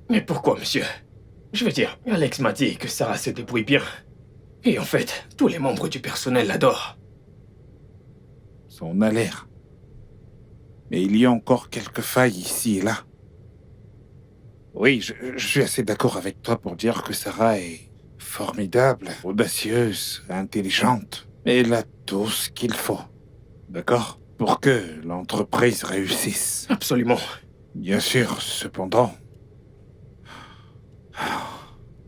Mais pourquoi, monsieur? Je veux dire, Alex m'a dit que Sarah se débrouille bien. Et en fait, tous les membres du personnel l'adorent. Ça en a l'air. Mais il y a encore quelques failles ici et là. Oui, je suis assez d'accord avec toi pour dire que Sarah est formidable, audacieuse, intelligente. Elle a tout ce qu'il faut. D'accord? Pour que l'entreprise réussisse. Absolument. Bien sûr, cependant,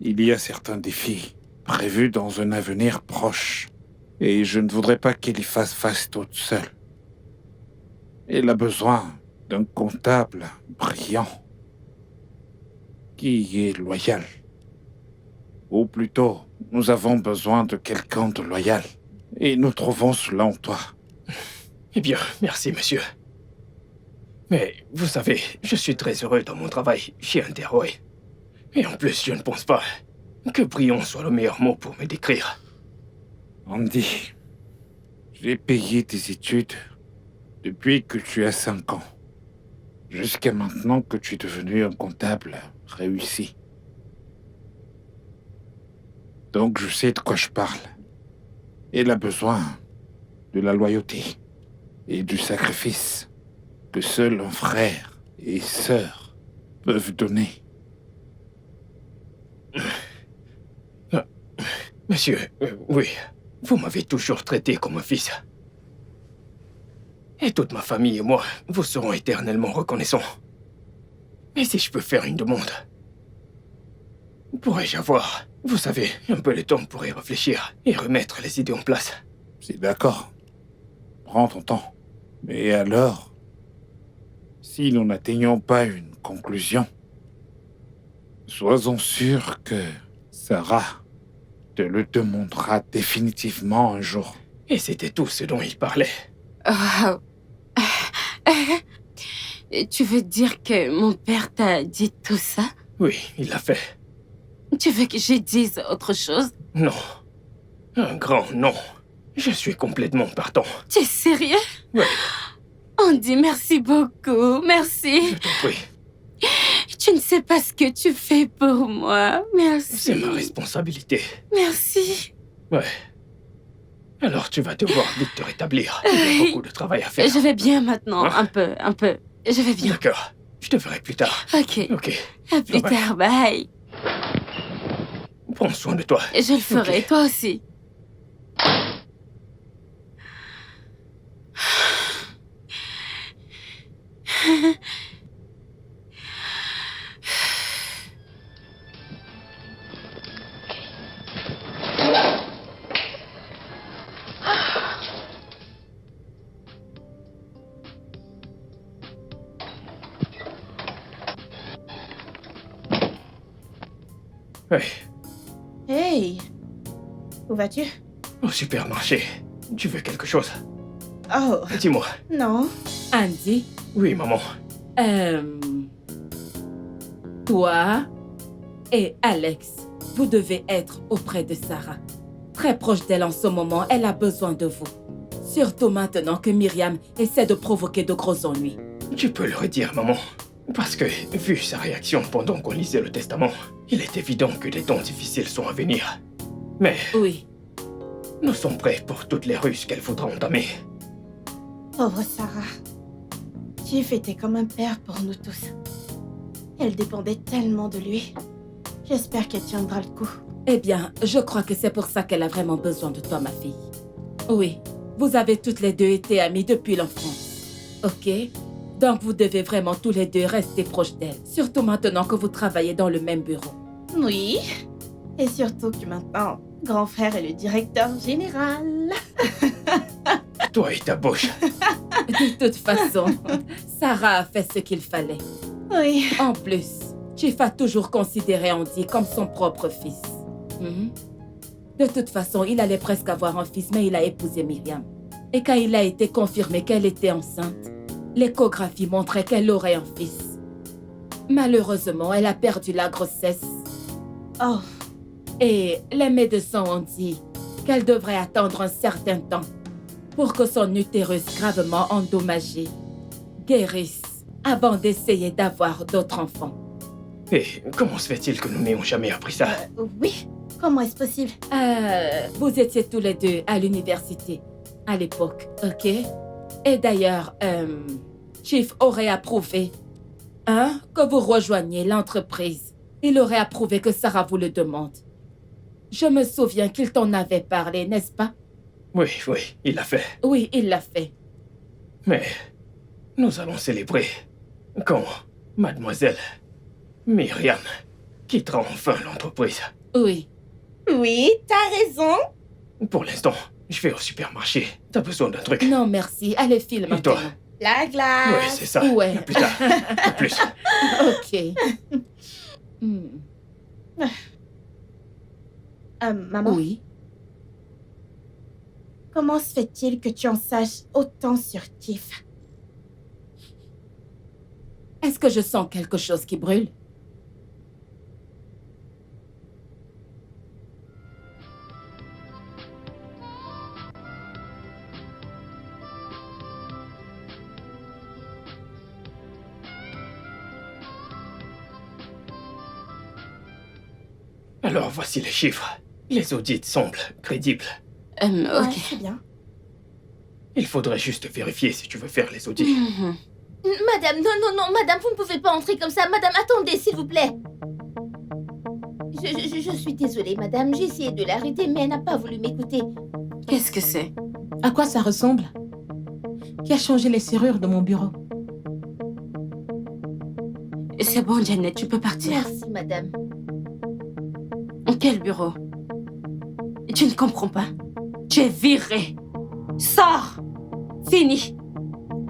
il y a certains défis prévus dans un avenir proche. Et je ne voudrais pas qu'elle y fasse face toute seule. Elle a besoin d'un comptable brillant, qui est loyal. Ou plutôt, nous avons besoin de quelqu'un de loyal. Et nous trouvons cela en toi. Eh bien, merci, monsieur. Mais, vous savez, je suis très heureux dans mon travail chez Interway. Et en plus, je ne pense pas que brillant soit le meilleur mot pour me décrire. Andy, j'ai payé tes études depuis que tu as 5 ans. Jusqu'à maintenant que tu es devenu un comptable réussi. Donc je sais de quoi je parle. Elle a besoin de la loyauté et du sacrifice que seul un frère et sœur peuvent donner. Monsieur, oui, vous m'avez toujours traité comme un fils. Et toute ma famille et moi vous serons éternellement reconnaissants. Mais si je peux faire une demande, pourrais-je avoir, vous savez, un peu de temps pour y réfléchir et remettre les idées en place? C'est d'accord. Prends ton temps. Mais alors, si nous n'atteignons pas une conclusion, sois-en sûr que Sarah te le demandera définitivement un jour. Et c'était tout ce dont il parlait. Tu veux dire que mon père t'a dit tout ça? Oui, il l'a fait. Tu veux que je dise autre chose? Non. Un grand non. Je suis complètement partant. Tu es sérieux? Oui. Andy, merci beaucoup. Merci. Je t'en prie. Tu ne sais pas ce que tu fais pour moi. Merci. C'est ma responsabilité. Merci. Ouais. Alors tu vas devoir vite te rétablir. Il y a beaucoup de travail à faire. Je vais bien maintenant. Hein? Un peu. Je vais bien. D'accord. Je te verrai plus tard. Ok. Ok. À plus tard. Bye. Prends soin de toi. Je le ferai. Ok. Toi aussi. Oui. Hey, où vas-tu? Au supermarché. Tu veux quelque chose? Oh, Dis-moi. non. Andy, Oui, maman. Toi et Alex, vous devez être auprès de Sarah. Très proche d'elle en ce moment, elle a besoin de vous. Surtout maintenant que Myriam essaie de provoquer de gros ennuis. Tu peux le redire, maman. Parce que, vu sa réaction pendant qu'on lisait le testament, il est évident que des temps difficiles sont à venir. Mais... Oui. Nous sommes prêts pour toutes les ruses qu'elle voudra entamer. Pauvre Sarah. Chief était comme un père pour nous tous. Elle dépendait tellement de lui. J'espère qu'elle tiendra le coup. Eh bien, je crois que c'est pour ça qu'elle a vraiment besoin de toi, ma fille. Oui, vous avez toutes les deux été amies depuis l'enfance. Ok? Donc vous devez vraiment tous les deux rester proches d'elle. Surtout maintenant que vous travaillez dans le même bureau. Oui. Et surtout que maintenant, grand frère est le directeur général. Toi et ta bouche. De toute façon, Sarah a fait ce qu'il fallait. Oui. En plus, Chief a toujours considéré Andy comme son propre fils. De toute façon, il allait presque avoir un fils, mais il a épousé Myriam. Et quand il a été confirmé qu'elle était enceinte, l'échographie montrait qu'elle aurait un fils. Malheureusement, elle a perdu la grossesse. Oh. Et les médecins ont dit qu'elle devrait attendre un certain temps pour que son utérus gravement endommagé guérisse avant d'essayer d'avoir d'autres enfants. Et comment se fait-il que nous n'ayons jamais appris ça? Oui. Comment est-ce possible? Vous étiez tous les deux à l'université à l'époque, ok? Et d'ailleurs, Chief aurait approuvé que vous rejoigniez l'entreprise. Il aurait approuvé que Sarah vous le demande. Je me souviens qu'il t'en avait parlé, n'est-ce pas? Oui, il l'a fait. Oui, il l'a fait. Mais nous allons célébrer quand mademoiselle Myriam quittera enfin l'entreprise. Oui. Oui, t'as raison. Pour l'instant, je vais au supermarché. T'as besoin d'un truc? Non, merci. Allez, file maintenant. Et toi? La glace. Ouais, c'est ça. Ouais. À plus tard. À plus. Ok. Maman? Oui? Comment se fait-il que tu en saches autant sur Chief? Est-ce que je sens quelque chose qui brûle? Alors voici les chiffres. Les audits semblent crédibles. Ok. Ouais, c'est bien. Il faudrait juste vérifier si tu veux faire les audits. Madame, non, madame, vous ne pouvez pas entrer comme ça. Madame, attendez, s'il vous plaît. Je suis désolée, madame. J'ai essayé de l'arrêter, mais elle n'a pas voulu m'écouter. Qu'est-ce que c'est? À quoi ça ressemble? Qui a changé les serrures de mon bureau? C'est bon, Janet, tu peux partir. Merci, madame. Quel bureau? Tu ne comprends pas. Tu es virée. Sors! Fini.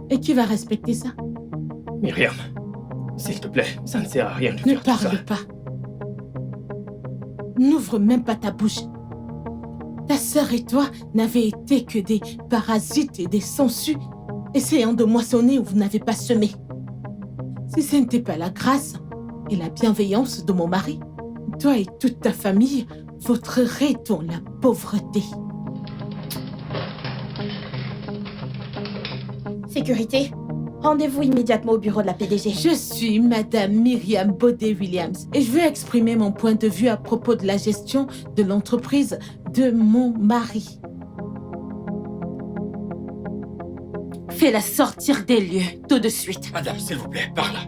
Et qui va respecter ça? Myriam, s'il te plaît, ça ne sert à rien de Ne faire tout ça. parle pas. N'ouvre même pas ta bouche. Ta sœur et toi n'avez été que des parasites et des sangsues, essayant de moissonner où vous n'avez pas semé. Si ce n'était pas la grâce et la bienveillance de mon mari, toi et toute ta famille vautreraient dans la pauvreté. Sécurité, rendez-vous immédiatement au bureau de la PDG. Je suis Madame Myriam Baudet-Williams et je veux exprimer mon point de vue à propos de la gestion de l'entreprise de mon mari. Fais-la sortir des lieux, tout de suite. Madame, s'il vous plaît, par là.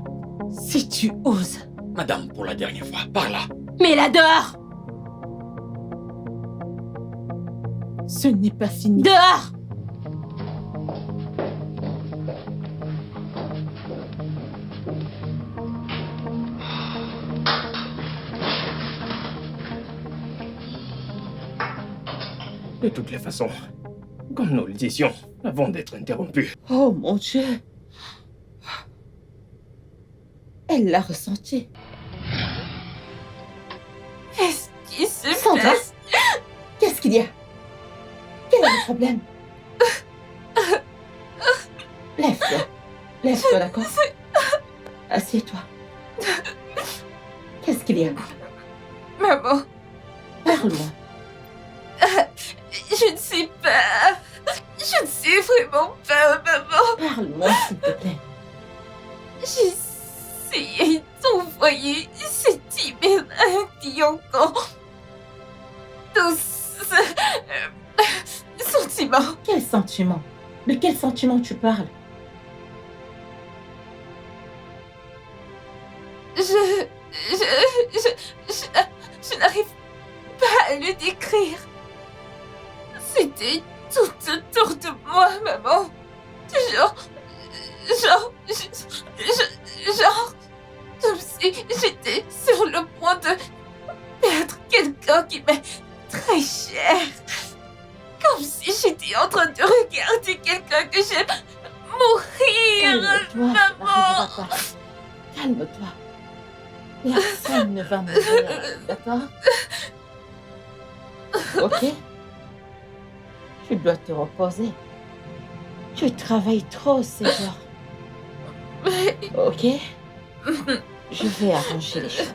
Si tu oses. Madame, pour la dernière fois, par là. Mets-la dehors! Ce n'est pas fini. Dehors! De toutes les façons, comme nous le disions, avant d'être interrompus. Oh mon Dieu. Elle l'a ressenti. Qu'est-ce qui se Sandra, passe? qu'est-ce qu'il y a? Quel est le problème? Lève-toi. Lève-toi, d'accord? Assieds-toi. Qu'est-ce qu'il y a? Maman, Parle-moi. je ne sais pas. Je ne sais vraiment pas, maman. Parle-moi, s'il te plaît. J'ai essayé d'envoyer cet email à un client quand... Tout ce... sentiment. Quel sentiment? De quel sentiment tu parles? Je n'arrive pas à le décrire. C'était tout autour de moi, maman. Genre, comme si j'étais sur le point de perdre quelqu'un qui m'est très cher. Comme si j'étais en train de regarder quelqu'un que j'aime mourir, Calme-toi, maman. ça n'arrivera pas. Calme-toi. Personne ne va mourir, d'accord? Ok? Tu dois te reposer. Tu travailles trop ces jours. Ok? Je vais arranger les choses.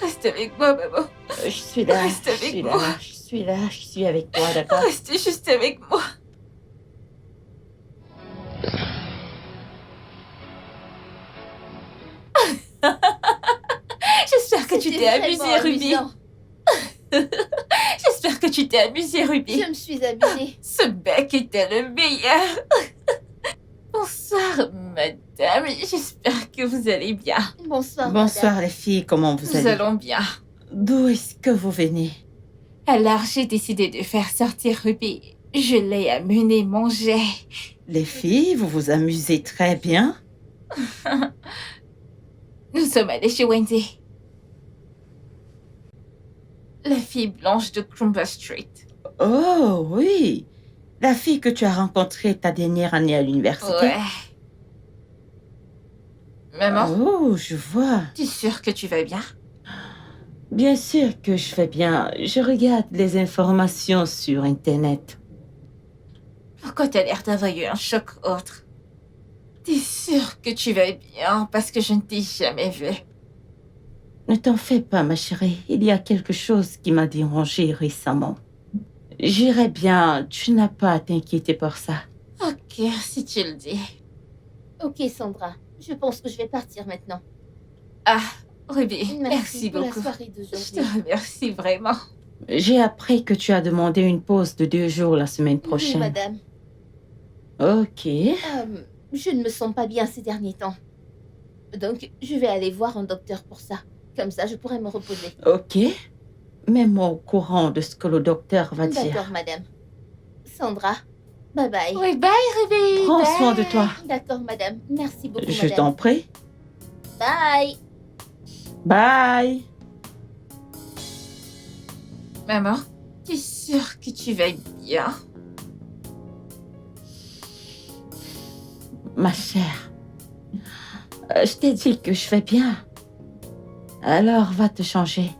Reste avec moi, maman. Je suis là. Reste avec je suis moi. là. Je suis là. Je suis avec toi, d'accord? Restez juste avec moi. J'espère que tu t'es amusée, Ruby. J'espère que tu t'es amusée, Ruby. Je me suis amusée. Ce bec était le meilleur. Bonsoir, madame. J'espère que vous allez bien. Bonsoir, Bonsoir les filles, comment vous Nous allez? allons bien. D'où est-ce que vous venez? Alors, j'ai décidé de faire sortir Ruby. Je l'ai amenée manger. Les filles, vous vous amusez très bien. Nous sommes allés chez Wendy. La fille blanche de Crumber Street. Oh oui, la fille que tu as rencontrée ta dernière année à l'université. Ouais. Maman, Oh, je vois. tu es sûre que tu vas bien? Bien sûr que je vais bien. Je regarde les informations sur Internet. Pourquoi t'as l'air d'avoir eu un choc autre? T'es sûre que tu vas bien parce que je ne t'ai jamais vue. Ne t'en fais pas, ma chérie. Il y a quelque chose qui m'a dérangée récemment. J'irai bien. Tu n'as pas à t'inquiéter pour ça. Ok, si tu le dis. Ok, Sandra. Je pense que je vais partir maintenant. Ah, Ruby, Merci pour beaucoup. la soirée Je d'aujourd'hui. te remercie vraiment. J'ai appris que tu as demandé une pause de 2 jours la semaine Oui, prochaine. madame. Ok. Je ne me sens pas bien ces derniers temps. Donc, je vais aller voir un docteur pour ça. Comme ça, je pourrai me reposer. Ok. Mets-moi au courant de ce que le docteur va dire. D'accord, madame. Sandra, bye bye. Oui, bye, Ruby. Prends bye. soin de toi. D'accord, madame. Merci beaucoup, Je madame. t'en prie. Bye. Bye. Maman, tu es sûre que tu vas bien? Ma chère, je t'ai dit que je fais bien. Alors, va te changer.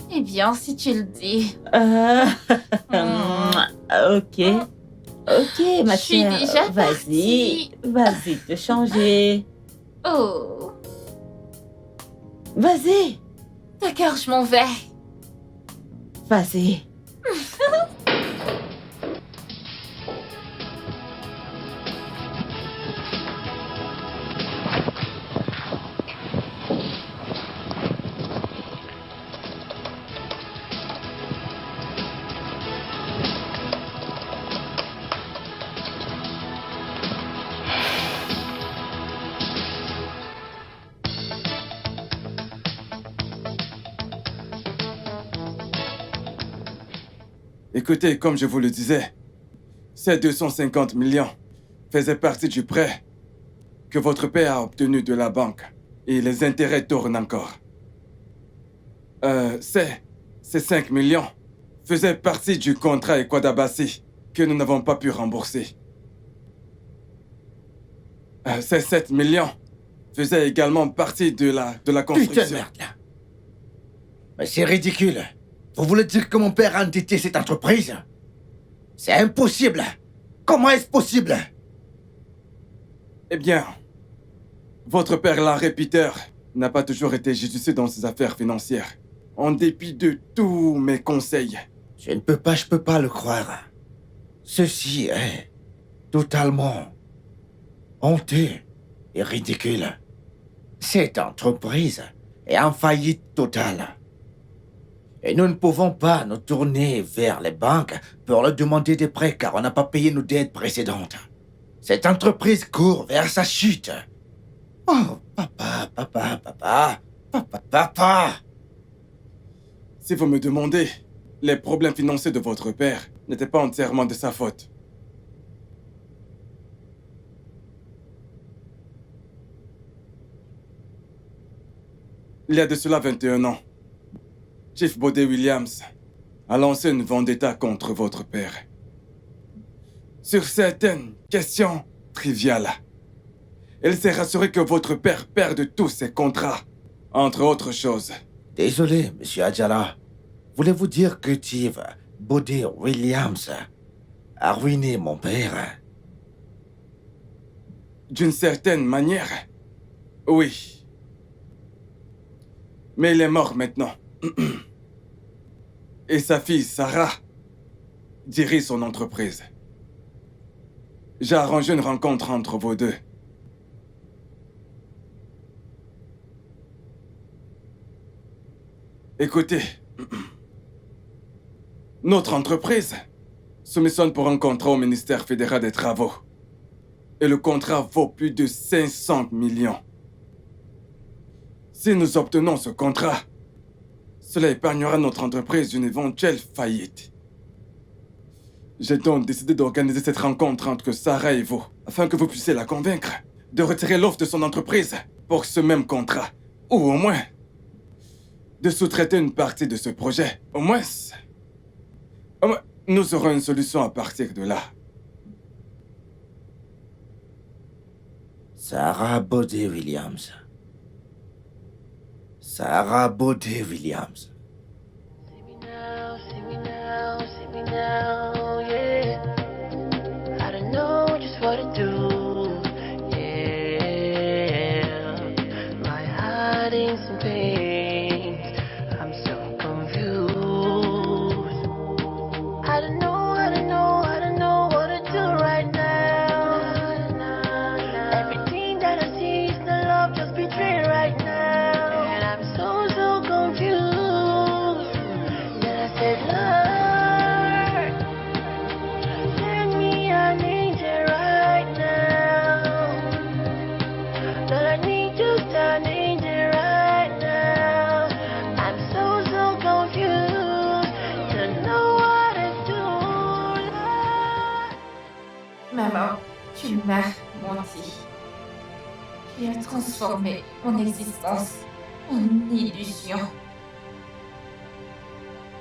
Eh bien, si tu le dis. Ok. Ok, ma Je suis chère. déjà Vas-y. partie. Vas-y, te changer. Oh. Vas-y. D'accord, je m'en vais. Vas-y. Écoutez, comme je vous le disais, ces 250 millions faisaient partie du prêt que votre père a obtenu de la banque. Et les intérêts tournent encore. Ces 5 millions faisaient partie du contrat Equadabassi que nous n'avons pas pu rembourser. Ces 7 millions faisaient également partie de la construction. Putain de merde, là. Mais c'est ridicule. Vous voulez dire que mon père a endetté cette entreprise? C'est impossible. Comment est-ce possible? Eh bien, votre père Larry Peter n'a pas toujours été judicieux dans ses affaires financières, en dépit de tous mes conseils. Je peux pas le croire. Ceci est totalement honteux et ridicule. Cette entreprise est en faillite totale. Et nous ne pouvons pas nous tourner vers les banques pour leur demander des prêts car on n'a pas payé nos dettes précédentes. Cette entreprise court vers sa chute. Oh, papa. Si vous me demandez, les problèmes financiers de votre père n'étaient pas entièrement de sa faute. Il y a de cela 21 ans, Chief Bodé Williams a lancé une vendetta contre votre père. Sur certaines questions triviales. Il s'est rassuré que votre père perde tous ses contrats, entre autres choses. Désolé, monsieur Adjala. Voulez-vous dire que Chief Bodé Williams a ruiné mon père? D'une certaine manière, oui. Mais il est mort maintenant. Et sa fille, Sarah, dirige son entreprise. J'ai arrangé une rencontre entre vous deux. Écoutez, notre entreprise soumissionne pour un contrat au ministère fédéral des Travaux. Et le contrat vaut plus de 500 millions. Si nous obtenons ce contrat, cela épargnera notre entreprise d'une éventuelle faillite. J'ai donc décidé d'organiser cette rencontre entre Sarah et vous, afin que vous puissiez la convaincre de retirer l'offre de son entreprise pour ce même contrat. Ou au moins, de sous-traiter une partie de ce projet. Au moins, nous aurons une solution à partir de là. Sarah Bodé Williams. Sarah Bodé Williams. See me now, yeah. I don't know just what to do, yeah. My heart in some pain, I'm so confused. I don't know what to do right now. Everything that I see is the love just betrayed right now. And I'm so confused. Then I said, Lord, send me an angel right now. Lord, I need just an angel right now. I'm so confused. Don't know what to do. Maman, tu m'as menti. Tu as transformé mon existence en illusion.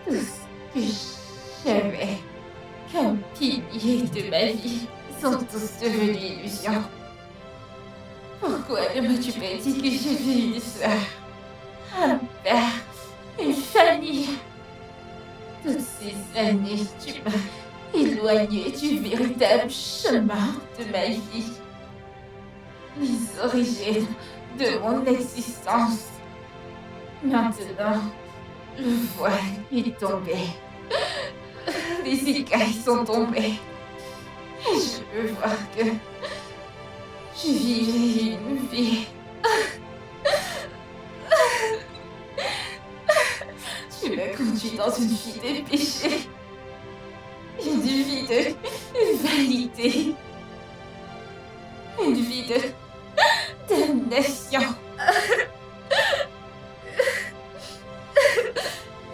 Tout ce que j'aimais comme piliers de ma vie sont tous devenus illusions. Pourquoi ne m'as-tu pas dit que j'avais une sœur, un père, une famille? Toutes ces années, tu m'as éloignée du véritable chemin de ma vie. Les origines de mon existence. Maintenant, le voile est tombé. Les écailles sont tombées. Et je peux voir que je vivais une vie. Tu m'as conduit dans une vie de péché. Une vie de vanité. Une vie de damnation.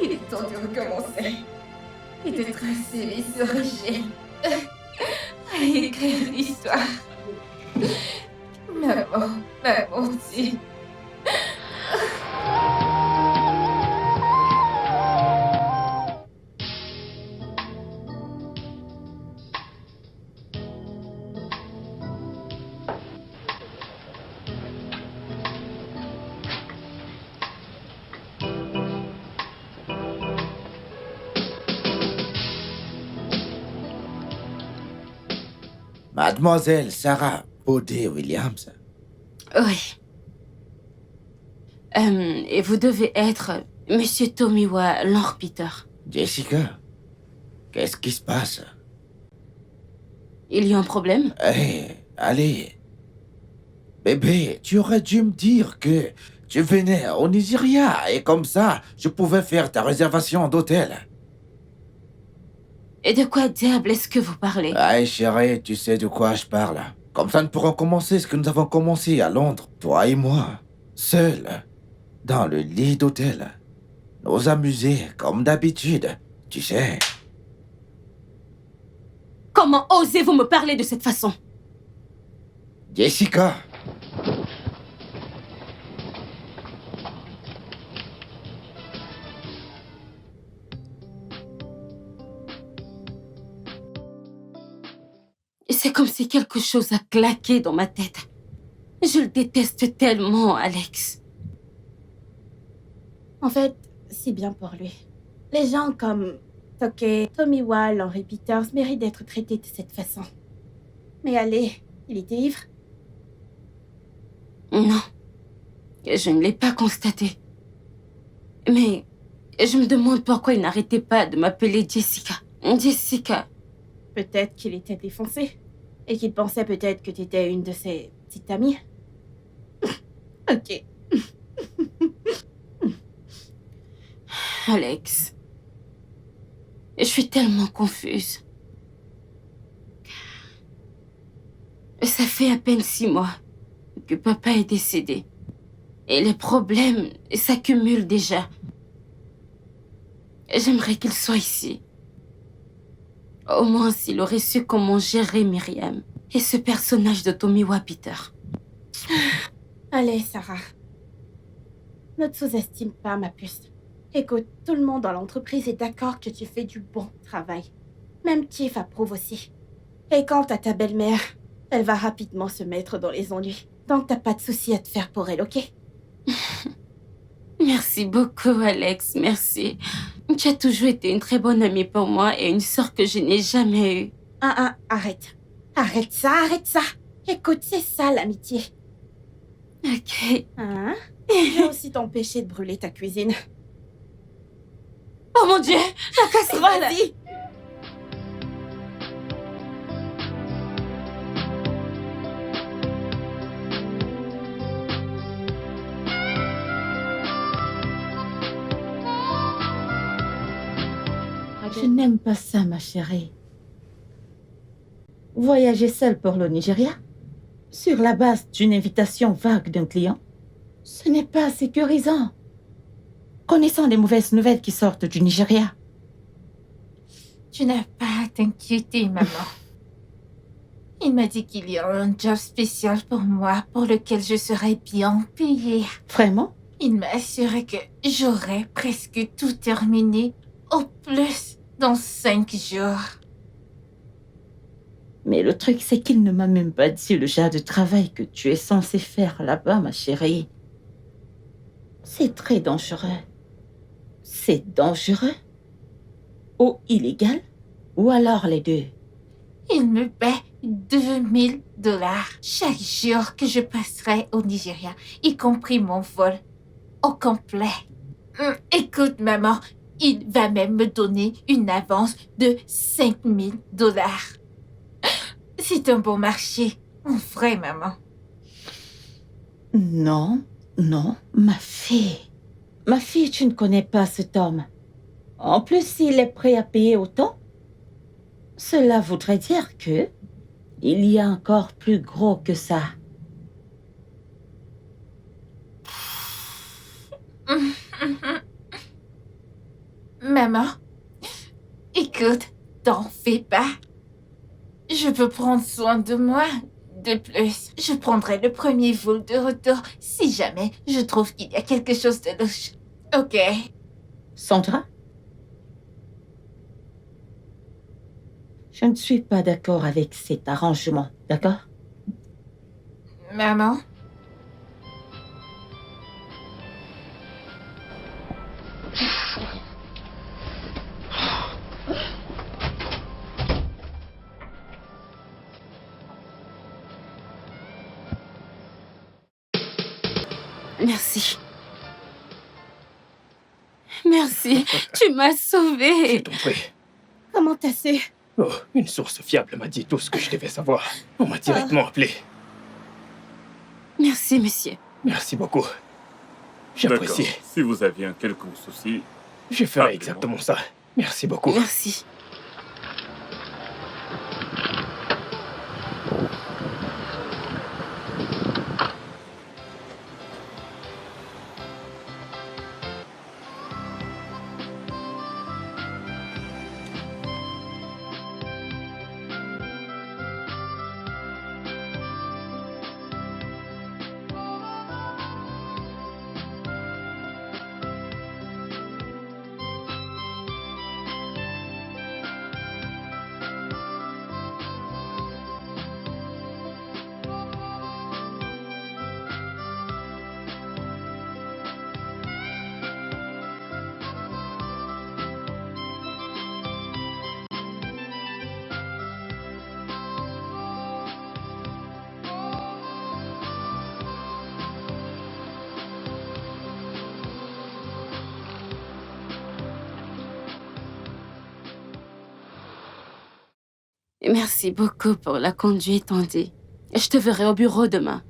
Il est temps de recommencer et de tracer les origines, à écrire l'histoire. Maman m'a menti. Mademoiselle Sarah Bode Williams. Oui. Et vous devez être Monsieur Tomiwa Lord Peter. Jessica, qu'est-ce qui se passe? Il y a un problème? Allez. Bébé, tu aurais dû me dire que tu venais au Nigeria et comme ça, je pouvais faire ta réservation d'hôtel. Et de quoi diable est-ce que vous parlez? Chérie, tu sais de quoi je parle. Comme ça, nous pourrons commencer ce que nous avons commencé à Londres, toi et moi, seuls, dans le lit d'hôtel. Nous amuser comme d'habitude, tu sais. Comment osez-vous me parler de cette façon? Jessica. C'est comme si quelque chose a claqué dans ma tête. Je le déteste tellement, Alex. En fait, c'est bien pour lui. Les gens comme Toke, Tomiwa, Henry Peters méritent d'être traités de cette façon. Mais allez, il était ivre? Non, je ne l'ai pas constaté. Mais je me demande pourquoi il n'arrêtait pas de m'appeler Jessica. Jessica. Peut-être qu'il était défoncé. Et qu'il pensait peut-être que tu étais une de ses petites amies. Ok. Alex, je suis tellement confuse. Ça fait à peine 6 mois que papa est décédé. Et les problèmes s'accumulent déjà. J'aimerais qu'il soit ici. Au moins s'il aurait su comment gérer Myriam et ce personnage de Tomiwa Peter. Allez, Sarah. Ne te sous-estime pas, ma puce. Écoute, tout le monde dans l'entreprise est d'accord que tu fais du bon travail. Même Tiff approuve aussi. Et quant à ta belle-mère, elle va rapidement se mettre dans les ennuis. Donc t'as pas de soucis à te faire pour elle, ok? Merci beaucoup, Alex, merci. Tu as toujours été une très bonne amie pour moi et une sœur que je n'ai jamais eue. Arrête. Arrête ça. Écoute, c'est ça l'amitié. Ok. Je vais aussi t'empêcher de brûler ta cuisine. Oh mon Dieu, la casserole! Vas-y. Je n'aime pas ça, ma chérie. Voyager seule pour le Nigeria, sur la base d'une invitation vague d'un client, ce n'est pas sécurisant. Connaissant les mauvaises nouvelles qui sortent du Nigeria. Tu n'as pas à t'inquiéter, maman. Il m'a dit qu'il y a un job spécial pour moi, pour lequel je serai bien payée. Vraiment? Il m'a assuré que j'aurais presque tout terminé, au plus dans 5 jours. Mais le truc, c'est qu'il ne m'a même pas dit le genre de travail que tu es censée faire là-bas, ma chérie. C'est très dangereux. C'est dangereux? Ou illégal? Ou alors les deux? Il me paie $2000 chaque jour que je passerai au Nigeria, y compris mon vol au complet. Écoute, maman, il va même me donner une avance de $5000. C'est un bon marché. Mon frère, maman. Non, non, ma fille. Ma fille, tu ne connais pas cet homme. En plus, s'il est prêt à payer autant, cela voudrait dire que il y a encore plus gros que ça. Maman, écoute, t'en fais pas. Je peux prendre soin de moi. De plus, je prendrai le premier vol de retour si jamais je trouve qu'il y a quelque chose de louche. Ok. Sandra? Je ne suis pas d'accord avec cet arrangement, d'accord? Maman? Merci. Merci, tu m'as sauvée. Je t'en prie. Comment t'as su? Oh, une source fiable m'a dit tout ce que je devais savoir. On m'a directement appelé. Merci, monsieur. Merci beaucoup. D'accord. J'apprécie. Si vous aviez un quelconque souci... Je ferai exactement ça. Merci beaucoup. Merci. Merci beaucoup pour la conduite, Andy. Je te verrai au bureau demain.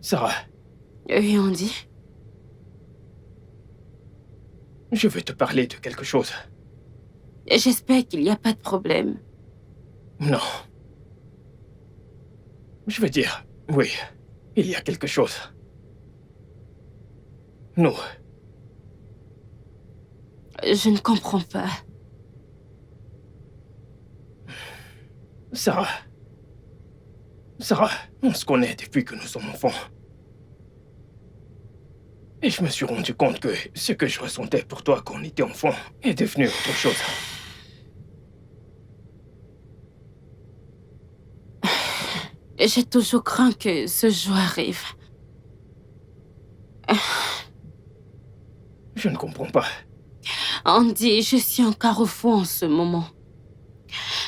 Sarah, Oui, Andy. je veux te parler de quelque chose. J'espère qu'il n'y a pas de problème. Non. Je veux dire, oui, il y a quelque chose. Nous. Je ne comprends pas. Sarah. Sarah, on se connaît depuis que nous sommes enfants. Et je me suis rendu compte que ce que je ressentais pour toi quand on était enfant est devenu autre chose. J'ai toujours craint que ce jour arrive. Je ne comprends pas. Andy, je suis encore au fond en ce moment.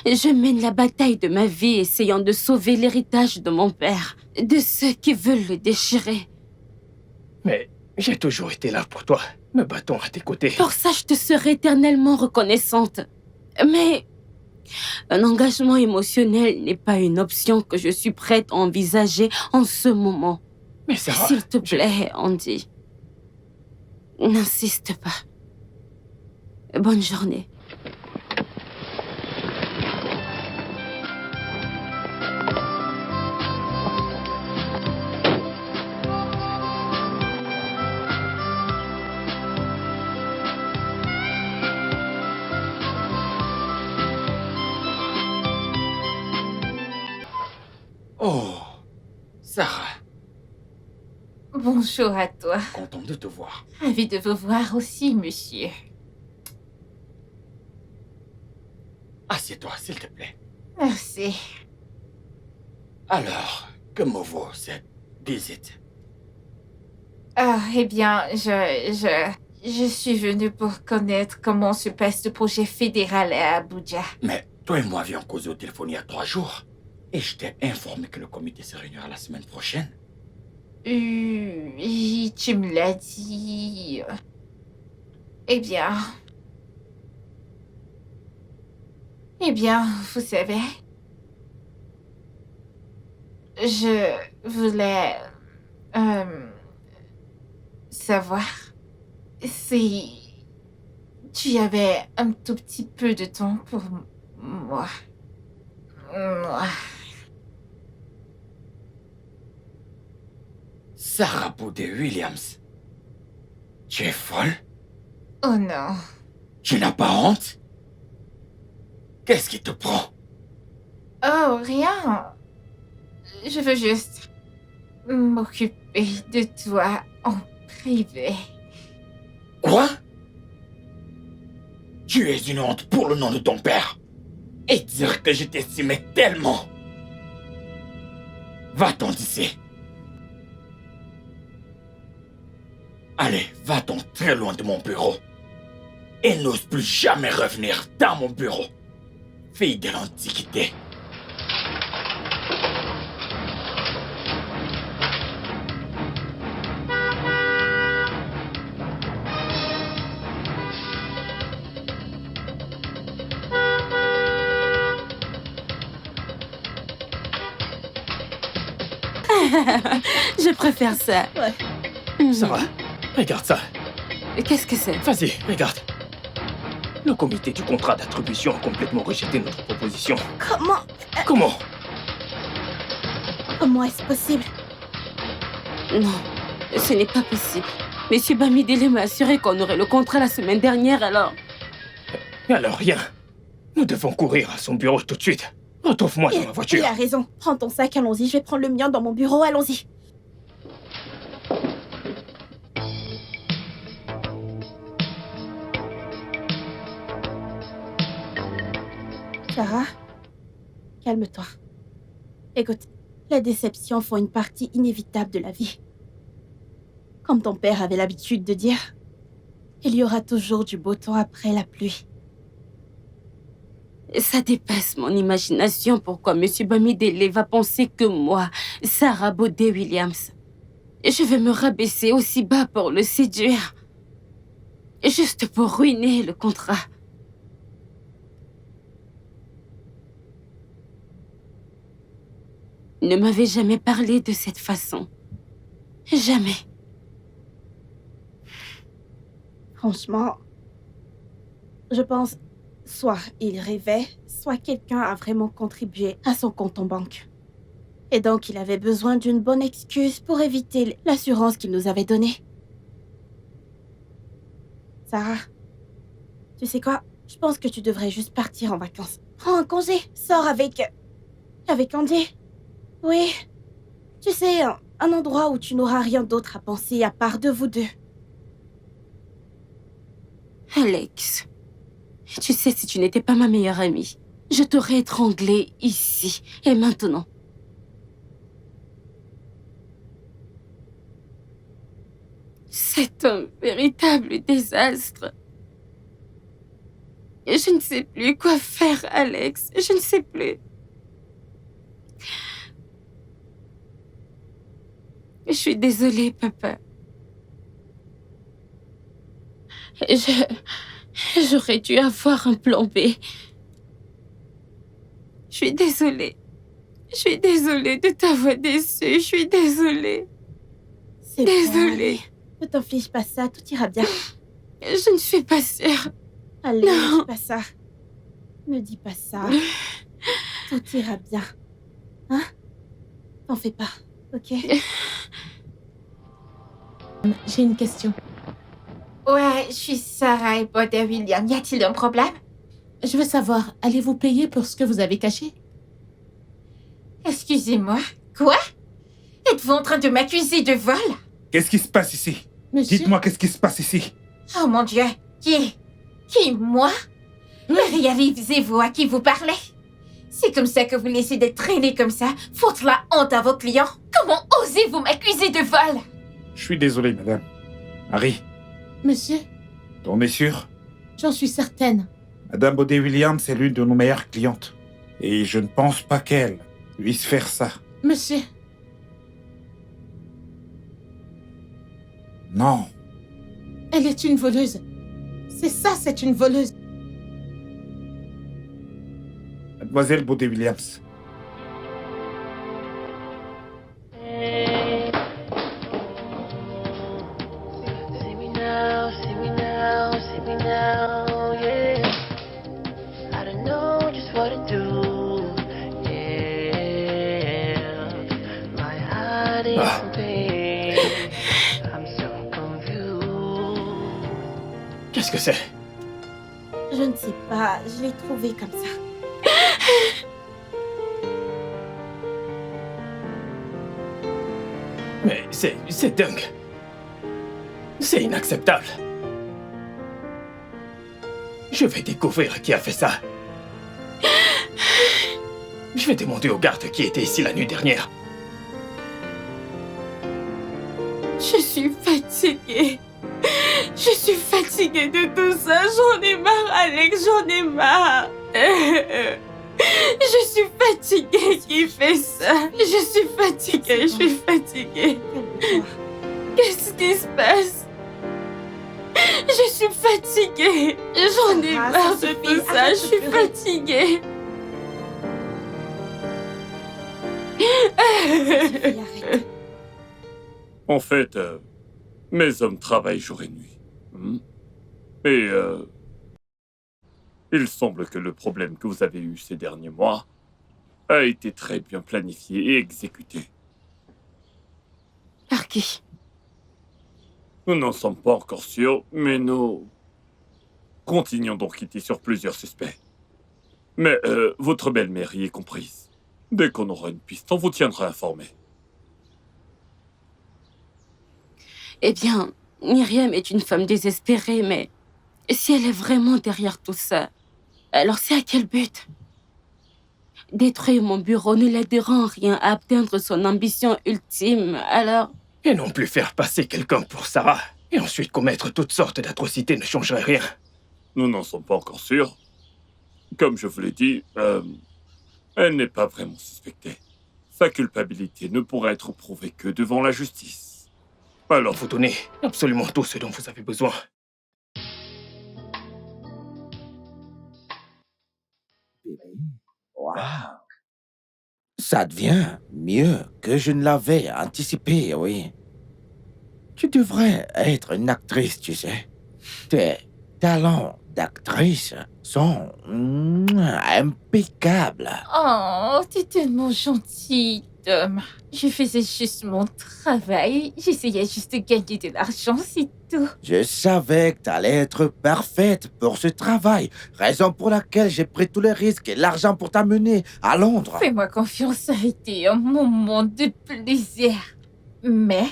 Je mène la bataille de ma vie essayant de sauver l'héritage de mon père, de ceux qui veulent le déchirer. Mais j'ai toujours été là pour toi, me battant à tes côtés. Pour ça, je te serai éternellement reconnaissante. Mais un engagement émotionnel n'est pas une option que je suis prête à envisager en ce moment. Mais Sarah, s'il te plaît, Andy, n'insiste pas. Bonne journée. Oh, Sarah. Bonjour à toi. Content de te voir. Ravi de vous voir aussi, monsieur. Assieds-toi, s'il te plaît. Merci. Alors, que me vaut cette visite? Ah, eh bien, je suis venue pour connaître comment se passe le projet fédéral à Abuja. Mais toi et moi avions causé au téléphone il y a 3 jours. Et je t'ai informé que le comité se réunira la semaine prochaine. Oui, tu me l'as dit. Eh bien, vous savez, je voulais savoir si tu avais un tout petit peu de temps pour moi. Sarah Bode-Williams, tu es folle? Oh non. Tu n'as pas honte? Qu'est-ce qui te prend? Oh, rien. Je veux juste m'occuper de toi en privé. Quoi? Tu es une honte pour le nom de ton père. Et dire que je t'estimais tellement. Va-t'en d'ici. Allez, va-t'en très loin de mon bureau. Et n'ose plus jamais revenir dans mon bureau. Fille de l'Antiquité. Je préfère ça. Ouais. Sarah, regarde ça. Qu'est-ce que c'est? Vas-y, regarde. Le comité du contrat d'attribution a complètement rejeté notre proposition. Comment? Comment? Comment est-ce possible? Non, ce n'est pas possible. Monsieur Bamidele m'a assuré qu'on aurait le contrat la semaine dernière, alors... Alors rien. Nous devons courir à son bureau tout de suite. Retrouve-moi dans ma voiture. Il a raison. Prends ton sac, allons-y. Je vais prendre le mien dans mon bureau, allons-y. Sarah, calme-toi. Écoute, les déceptions font une partie inévitable de la vie. Comme ton père avait l'habitude de dire, il y aura toujours du beau temps après la pluie. Ça dépasse mon imagination pourquoi Monsieur Bamidele va penser que moi, Sarah Bode-Williams, je vais me rabaisser aussi bas pour le séduire. Juste pour ruiner le contrat. Il ne m'avait jamais parlé de cette façon. Jamais. Franchement, je pense, soit il rêvait, soit quelqu'un a vraiment contribué à son compte en banque. Et donc, il avait besoin d'une bonne excuse pour éviter l'assurance qu'il nous avait donnée. Sarah, tu sais quoi? Je pense que tu devrais juste partir en vacances. Prends un congé, sors avec Andy. Oui, tu sais, un endroit où tu n'auras rien d'autre à penser à part de vous deux. Alex, tu sais, si tu n'étais pas ma meilleure amie, je t'aurais étranglée ici et maintenant. C'est un véritable désastre. Je ne sais plus quoi faire, Alex. Je ne sais plus. Je suis désolée, papa. J'aurais dû avoir un plan B. Je suis désolée. Je suis désolée de t'avoir déçue. Je suis désolée. C'est désolée. Bon, ne t'inflige pas ça, tout ira bien. Je ne suis pas sûre. Allez, Non. ne dis pas ça. Ne dis pas ça. Tout ira bien. Hein? T'en fais pas, ok? J'ai une question. Ouais, je suis Sarah Bode-Williams. Y a-t-il un problème? Je veux savoir, allez-vous payer pour ce que vous avez caché? Excusez-moi. Quoi? Êtes-vous en train de m'accuser de vol? Qu'est-ce qui se passe ici? Monsieur? Dites-moi qu'est-ce qui se passe ici? Oh mon Dieu, qui, moi? Réalisez-vous à qui vous parlez? C'est comme ça que vous laissez de traîner comme ça, foutre la honte à vos clients? Comment osez-vous m'accuser de vol? Je suis désolé, madame. Harry, Monsieur, t'en es sûr? j'en suis certaine. Madame Baudet-Williams est l'une de nos meilleures clientes. Et je ne pense pas qu'elle puisse faire ça. Monsieur, Non. elle est une voleuse. C'est ça, c'est une voleuse. Mademoiselle Baudet-Williams. See me now, see me now, see me now, yeah. I don't know just what to do, yeah. My heart is in pain. I'm so confused. Qu'est-ce que c'est? Je ne sais pas, je l'ai trouvé comme ça. Mais c'est dingue. C'est inacceptable. Je vais découvrir qui a fait ça. Je vais demander aux gardes qui étaient ici la nuit dernière. Je suis fatiguée. Je suis fatiguée de tout ça. J'en ai marre, Alex, j'en ai marre. Je suis fatiguée qui fait ça. Je suis fatiguée, je suis fatiguée. Qu'est-ce qui se passe? Je suis fatiguée. J'en ai Ah, marre ça de suffit, tout ça. arrête Je de suis pleurer. fatiguée. Arrête. En fait, mes hommes travaillent jour et nuit. Et il semble que le problème que vous avez eu ces derniers mois a été très bien planifié et exécuté. Par qui? Nous n'en sommes pas encore sûrs, mais nous continuons d'enquêter sur plusieurs suspects. Mais votre belle-mère y est comprise. Dès qu'on aura une piste, on vous tiendra informé. Eh bien, Myriam est une femme désespérée, mais si elle est vraiment derrière tout ça, alors c'est à quel but? Détruire mon bureau ne l'aidera en rien à atteindre son ambition ultime, alors... Et non plus faire passer quelqu'un pour Sarah. Et ensuite commettre toutes sortes d'atrocités ne changerait rien. Nous n'en sommes pas encore sûrs. Comme je vous l'ai dit, elle n'est pas vraiment suspectée. Sa culpabilité ne pourra être prouvée que devant la justice. Alors, Vous donnez absolument tout ce dont vous avez besoin. Wow. Ça devient mieux que je ne l'avais anticipé, oui. Tu devrais être une actrice, tu sais. Tes talents d'actrice sont impeccables. Oh, t'es tellement gentil, Tom. Je faisais juste mon travail. J'essayais juste de gagner de l'argent, c'est tout. Je savais que t'allais être parfaite pour ce travail, raison pour laquelle j'ai pris tous les risques et l'argent pour t'amener à Londres. Fais-moi confiance, ça a été un moment de plaisir. Mais,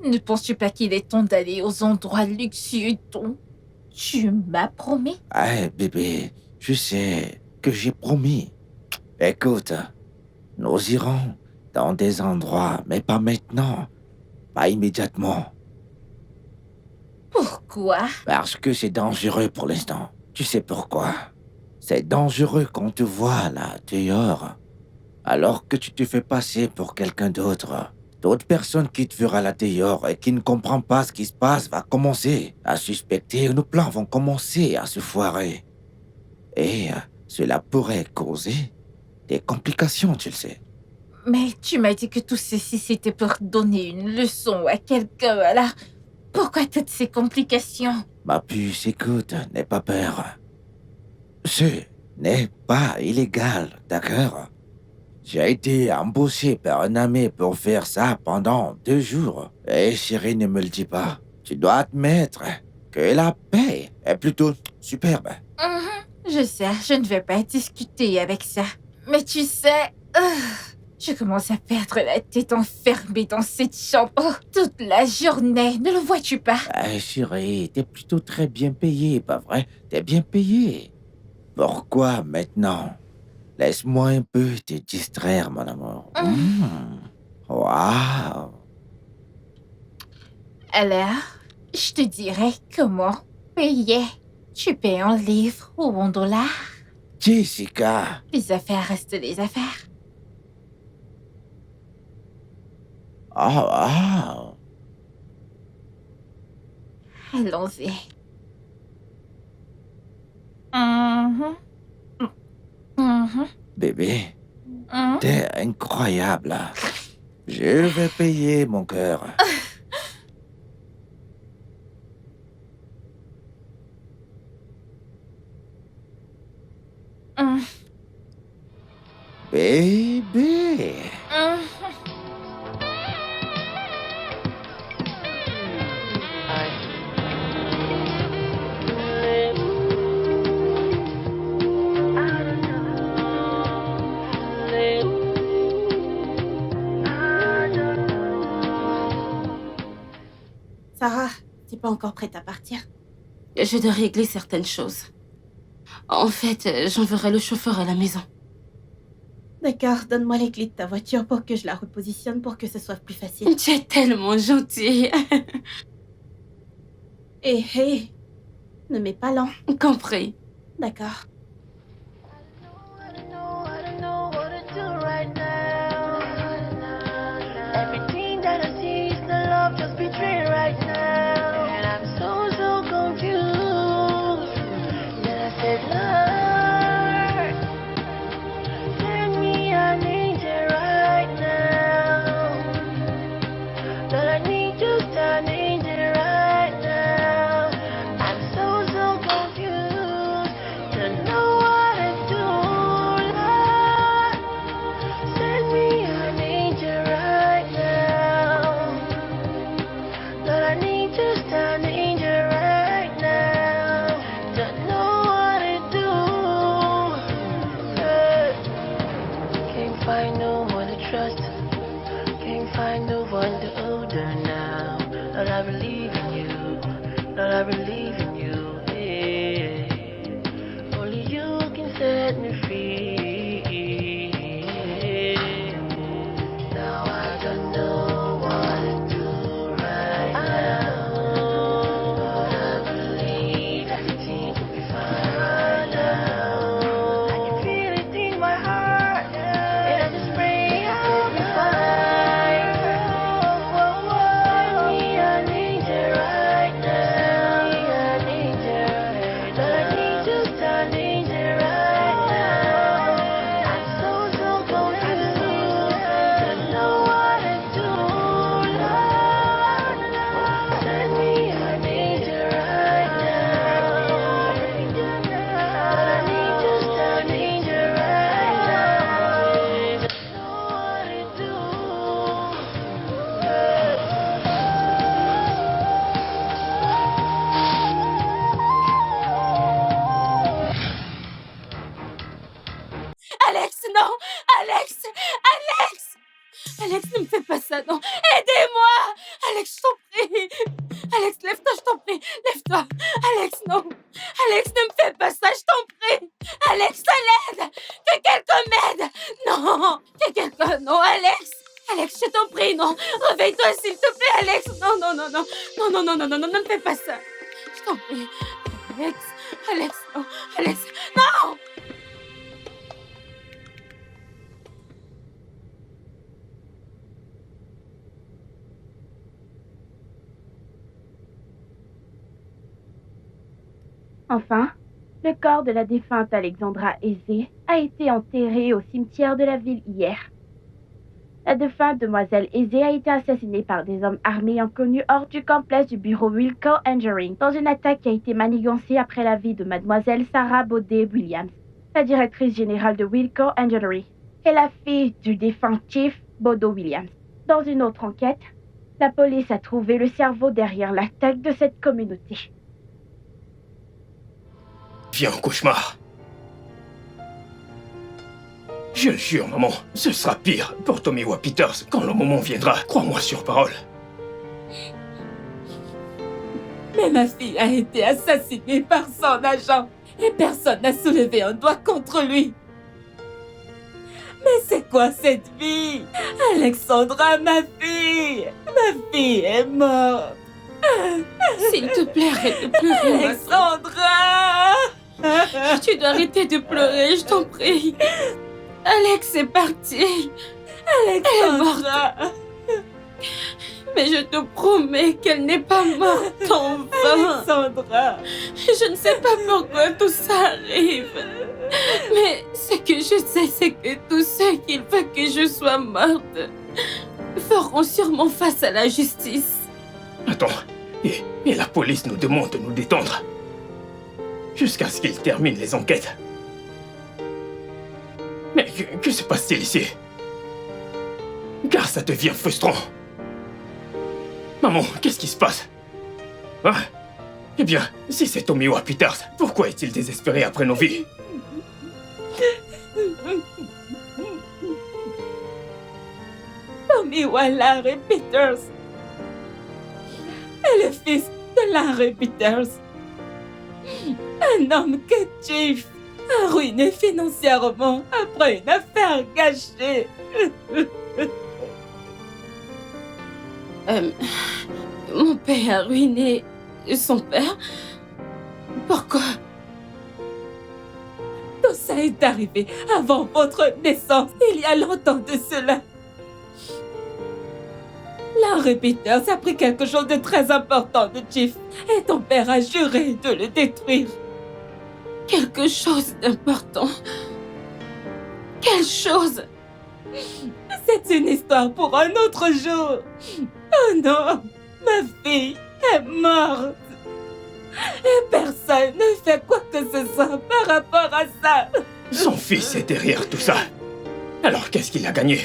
ne penses-tu pas qu'il est temps d'aller aux endroits luxueux dont tu m'as promis? Eh, bébé, je sais que j'ai promis. Écoute, nous irons dans des endroits, mais pas maintenant, pas immédiatement. Pourquoi? Parce que c'est dangereux pour l'instant. Tu sais pourquoi? C'est dangereux qu'on te voit là, dehors. Alors que tu te fais passer pour quelqu'un d'autre. D'autres personnes qui te verra là dehors et qui ne comprend pas ce qui se passe va commencer à suspecter et nos plans vont commencer à se foirer. Et cela pourrait causer des complications, tu le sais. Mais tu m'as dit que tout ceci c'était pour donner une leçon à quelqu'un, alors pourquoi toutes ces complications? Ma puce, écoute, n'aie pas peur. Ce n'est pas illégal, d'accord? J'ai été embauché par un ami pour faire ça pendant 2 jours. Et chérie, ne me le dis pas. Tu dois admettre que la paix est plutôt superbe. Je sais, je ne vais pas discuter avec ça. Mais tu sais, Je commence à perdre la tête enfermée dans cette chambre toute la journée. Ne le vois-tu pas? Ah, chérie, t'es plutôt très bien payé, pas vrai? T'es bien payé. Pourquoi maintenant? Laisse-moi un peu te distraire, mon amour. Waouh! Alors, je te dirais comment payer. Tu payes en livres ou en dollars? Jessica! Les affaires restent des affaires. Oh, wow! Allons-y. Bébé, t'es incroyable. Je vais payer, mon cœur. Bébé! Sarah, t'es pas encore prête à partir? Je dois régler certaines choses. En fait, j'enverrai le chauffeur à la maison. D'accord, donne-moi les clés de ta voiture pour que je la repositionne pour que ce soit plus facile. Tu es tellement gentil. Hé, ne mets pas lent. Compris. D'accord. Everything that I see is the love just betrayed right now. And I'm so confused. Then I said, Lord, send me an angel right now. Lord, I need just an angel right now. I'm so confused. Don't know what to do, Lord. Send me an angel right now. Lord, I need just an angel right now. Don't know what to do. Can't find no one to trust. Can't find no one to order now. Lord, I believe in you. Lord, I believe in you. Yeah. Only you can set me free. Now I don't know what to do right now. But I believe everything will be fine right now. I can feel it in my heart, and I just pray I'll be fine. Send me an angel right now. Send me an angel. Lord, I need just an angel right now. I'm so confused. Don't know what to do, Lord. Send me an angel right now. Lord, I need just an angel right now. Don't know what to do. Alex, non! Alex! Alex! Alex, ne me fais pas ça, non! Aidez-moi! Alex, je t'en prie! Alex, lève-toi, je t'en prie! Lève-toi! Alex, non! Alex, ne me fais pas ça, je t'en prie! Alex, à l'aide! Que quelqu'un m'aide! Non! Que quelqu'un... Non, Alex! Alex, je t'en prie, non! Réveille-toi, s'il te plaît, Alex! Non, non, non, non! Non, non, non, non, non, non, ne me fais pas ça! Je t'en prie! Alex! Alex, non! Alex, non! Enfin, le corps de la défunte Alexandra Aizé a été enterré au cimetière de la ville hier. La défunte demoiselle Aizé a été assassinée par des hommes armés inconnus hors du complexe du bureau Wilco Engineering dans une attaque qui a été manigancée après la vie de mademoiselle Sarah Baudet Williams, la directrice générale de Wilco Engineering, et la fille du défunt Chief Bodo Williams. Dans une autre enquête, la police a trouvé le cerveau derrière l'attaque de cette communauté. Viens au cauchemar. Je le jure, maman, ce sera pire pour Tomiwa Peters quand le moment viendra. Crois-moi sur parole. Mais ma fille a été assassinée par son agent et personne n'a soulevé un doigt contre lui. Mais c'est quoi cette vie? Alexandra, ma fille est morte. S'il te plaît, arrête de pleurer. Alexandra! Tu dois arrêter de pleurer, je t'en prie. Alex est parti. Alexandra! Mais je te promets qu'elle n'est pas morte en vain. Alexandra! Je ne sais pas pourquoi tout ça arrive. Mais ce que je sais, c'est que tous ceux qui veulent que je sois morte feront sûrement face à la justice. Attends, et la police nous demande de nous détendre. Jusqu'à ce qu'ils terminent les enquêtes. Mais que se passe-t-il ici? Car ça devient frustrant. Maman, qu'est-ce qui se passe? Hein? Eh bien, si c'est Tomiwa Peters, pourquoi est-il désespéré après nos vies? Tomiwa Larry Peters est le fils de Larry Peters. Un homme que Chief a ruiné financièrement après une affaire gâchée. Mon père a ruiné son père? Pourquoi? Tout ça est arrivé avant votre naissance, il y a longtemps de cela. Larry Peters a pris quelque chose de très important de Chief et ton père a juré de le détruire. Quelque chose d'important? Quelle chose? C'est une histoire pour un autre jour. Oh non, ma fille est morte. Et personne ne fait quoi que ce soit par rapport à ça. Son fils est derrière tout ça. Alors qu'est-ce qu'il a gagné?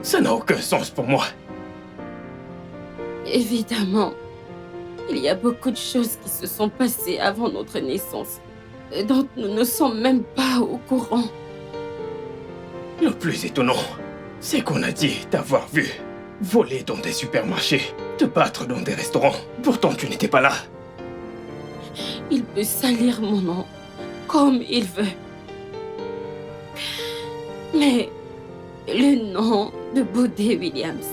Ça n'a aucun sens pour moi. Évidemment, il y a beaucoup de choses qui se sont passées avant notre naissance, dont nous ne sommes même pas au courant. Le plus étonnant, c'est qu'on a dit t'avoir vu voler dans des supermarchés, te battre dans des restaurants. Pourtant, tu n'étais pas là. Il peut salir mon nom comme il veut. Mais le nom de Bodé Williams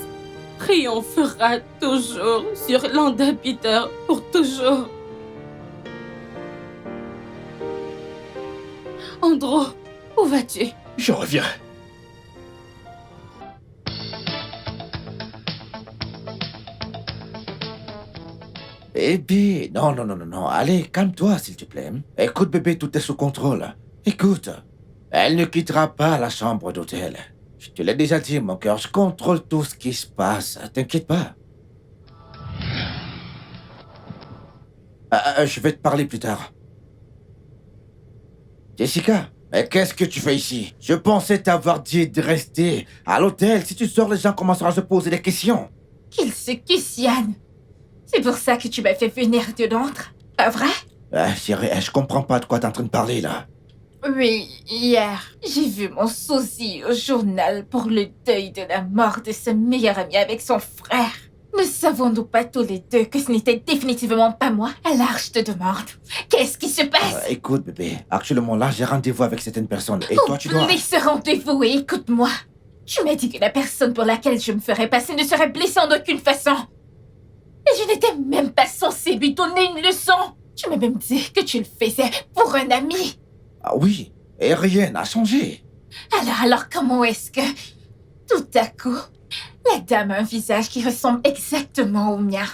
triomphera toujours sur Landa Peter pour toujours. Andrew, où vas-tu? Je reviens. Bébé, non. Allez, calme-toi, s'il te plaît. Écoute, bébé, tout est sous contrôle. Écoute, elle ne quittera pas la chambre d'hôtel. Je te l'ai déjà dit, mon cœur, je contrôle tout ce qui se passe. T'inquiète pas. Je vais te parler plus tard. Jessica, mais qu'est-ce que tu fais ici? Je pensais t'avoir dit de rester à l'hôtel. Si tu sors, les gens commenceront à se poser des questions. Qu'il se questionne. C'est pour ça que tu m'as fait venir de Londres, pas vrai? Chérie, je comprends pas de quoi t'es en train de parler, là. Oui, hier, j'ai vu mon sosie au journal pour le deuil de la mort de sa meilleure amie avec son frère. Ne savons-nous pas tous les deux que ce n'était définitivement pas moi? Alors je te demande, qu'est-ce qui se passe? Écoute, bébé, actuellement là, j'ai rendez-vous avec certaines personnes. Et toi, tu dois... Oublie ce rendez-vous et écoute-moi. Tu m'as dit que la personne pour laquelle je me ferais passer ne serait blessée en aucune façon. Et je n'étais même pas censée lui donner une leçon. Tu m'as même dit que tu le faisais pour un ami. Ah oui, et rien n'a changé. Alors comment est-ce que, tout à coup, la dame a un visage qui ressemble exactement au mien?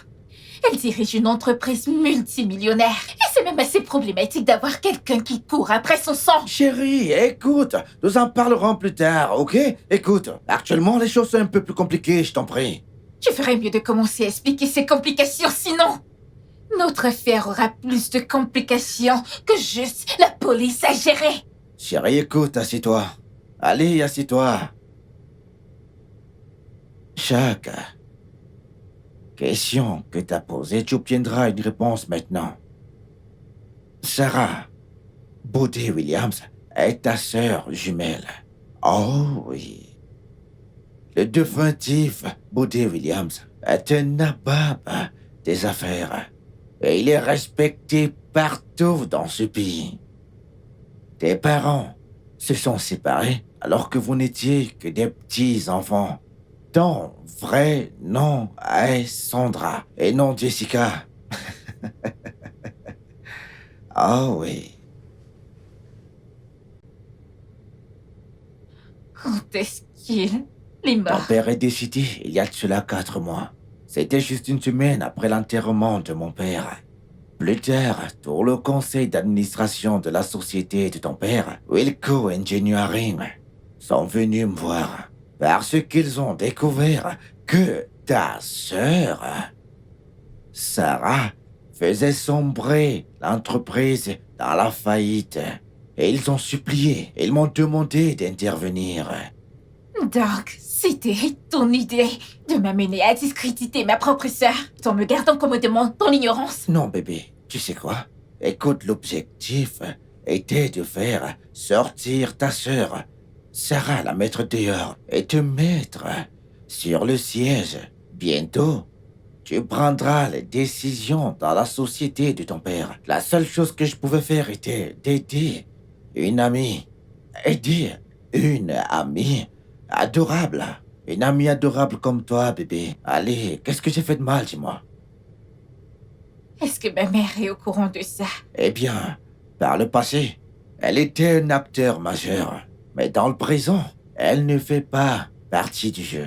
Elle dirige une entreprise multimillionnaire. Et c'est même assez problématique d'avoir quelqu'un qui court après son sang. Chérie, écoute, nous en parlerons plus tard, ok? Écoute, actuellement, les choses sont un peu plus compliquées, je t'en prie. Tu ferais mieux de commencer à expliquer ces complications, sinon notre affaire aura plus de complications que juste la police à gérer. Chérie, écoute, assieds-toi. Allez, assieds-toi. Chaque question que t'as posée, tu obtiendras une réponse maintenant. Sarah, Bodé Williams est ta sœur jumelle. Oh oui. Le défunctif Bode Williams est un nabab des affaires et il est respecté partout dans ce pays. Tes parents se sont séparés alors que vous n'étiez que des petits enfants. Ton vrai nom est Sandra et non Jessica. Ah oui. Quand est-ce qu'il est Ton mort? père est décédé il y a de cela 4 mois. C'était juste une semaine après l'enterrement de mon père. Plus tard, tout le conseil d'administration de la société de ton père, Wilco Engineering, sont venus me voir parce qu'ils ont découvert que ta sœur, Sarah, faisait sombrer l'entreprise dans la faillite. Et ils ont supplié, ils m'ont demandé d'intervenir. Donc, c'était ton idée de m'amener à discréditer ma propre sœur, en me gardant commodément dans l'ignorance. Non, bébé, tu sais quoi? Écoute, l'objectif était de faire sortir ta sœur, Sarah, la mettre dehors, et te mettre sur le siège. Bientôt, tu prendras les décisions dans la société de ton père. La seule chose que je pouvais faire était d'aider une amie. Aider une amie adorable. Une amie adorable comme toi, bébé. Allez, qu'est-ce que j'ai fait de mal, dis-moi? Est-ce que ma mère est au courant de ça? Eh bien, par le passé, elle était un acteur majeur. Mais dans le présent, elle ne fait pas partie du jeu.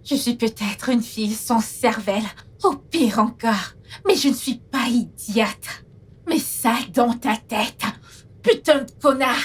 Je suis peut-être une fille sans cervelle, ou pire encore, mais je ne suis pas idiote. Mais ça dans ta tête, putain de connard!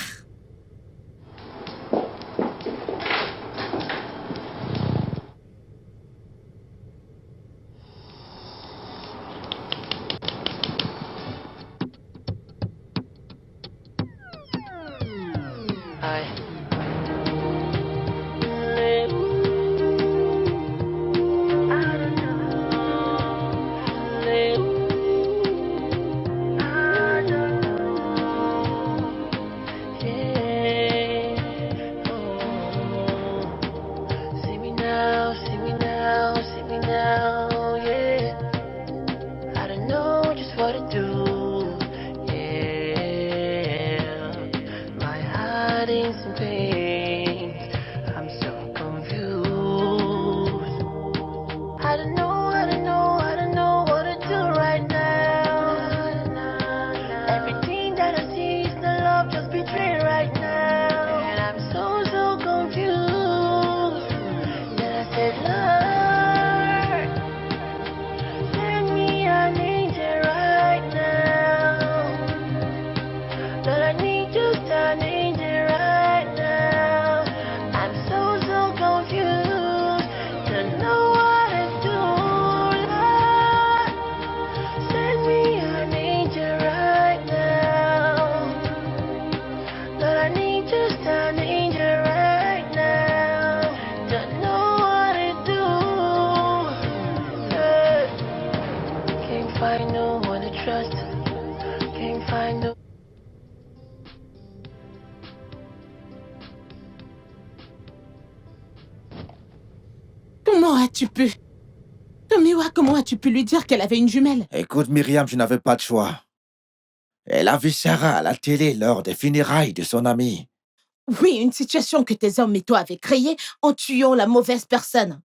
Comment as-tu pu? Tomiwa, comment as-tu pu lui dire qu'elle avait une jumelle? Écoute, Myriam, je n'avais pas de choix. Elle a vu Sarah à la télé lors des funérailles de son amie. Oui, une situation que tes hommes et toi avez créée en tuant la mauvaise personne.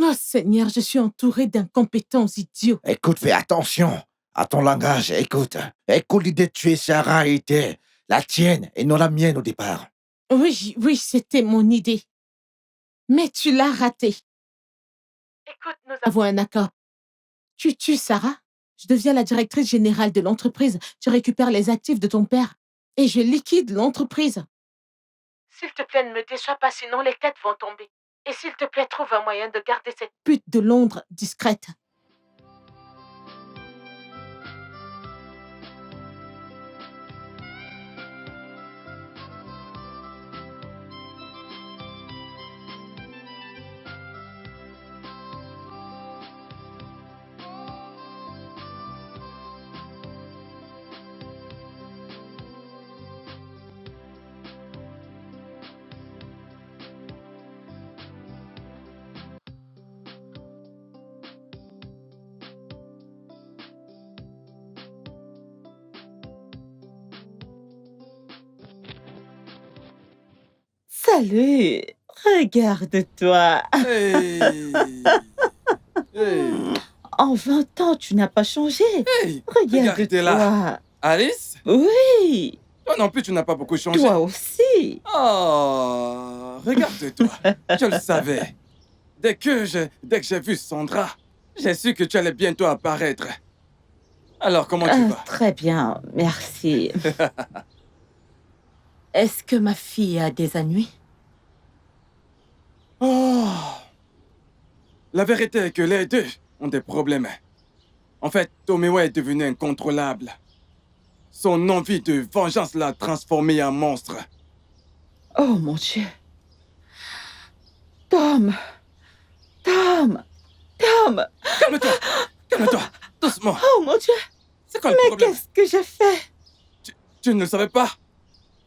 Oh Seigneur, je suis entourée d'incompétents idiots. Écoute, fais attention à ton langage. Écoute, l'idée de tuer Sarah était la tienne et non la mienne au départ. Oui, c'était mon idée. Mais tu l'as ratée. Écoute, nous avons un accord. Tu tues Sarah, je deviens la directrice générale de l'entreprise, je récupère les actifs de ton père et je liquide l'entreprise. S'il te plaît, ne me déçois pas, sinon les têtes vont tomber. Et s'il te plaît, trouve un moyen de garder cette pute de Londres discrète. Salut. Regarde-toi. Hey. Hey. En 20 ans, tu n'as pas changé. Hey. Regarde-toi. Regardez-la. Alice? Oui. Toi non plus, tu n'as pas beaucoup changé. Toi aussi. Oh, regarde-toi. Je le savais. Dès que j'ai vu Sandra, j'ai su que tu allais bientôt apparaître. Alors, comment tu vas? Très bien, merci. Est-ce que ma fille a des ennuis? Oh. La vérité est que les deux ont des problèmes. En fait, Tomiwa est devenu incontrôlable. Son envie de vengeance l'a transformé en monstre. Oh mon Dieu. Tom. Tom. Tom. Calme-toi. Calme-toi. Doucement. Oh mon Dieu. C'est quoi le Mais problème? qu'est-ce que j'ai fait? Tu ne le savais pas?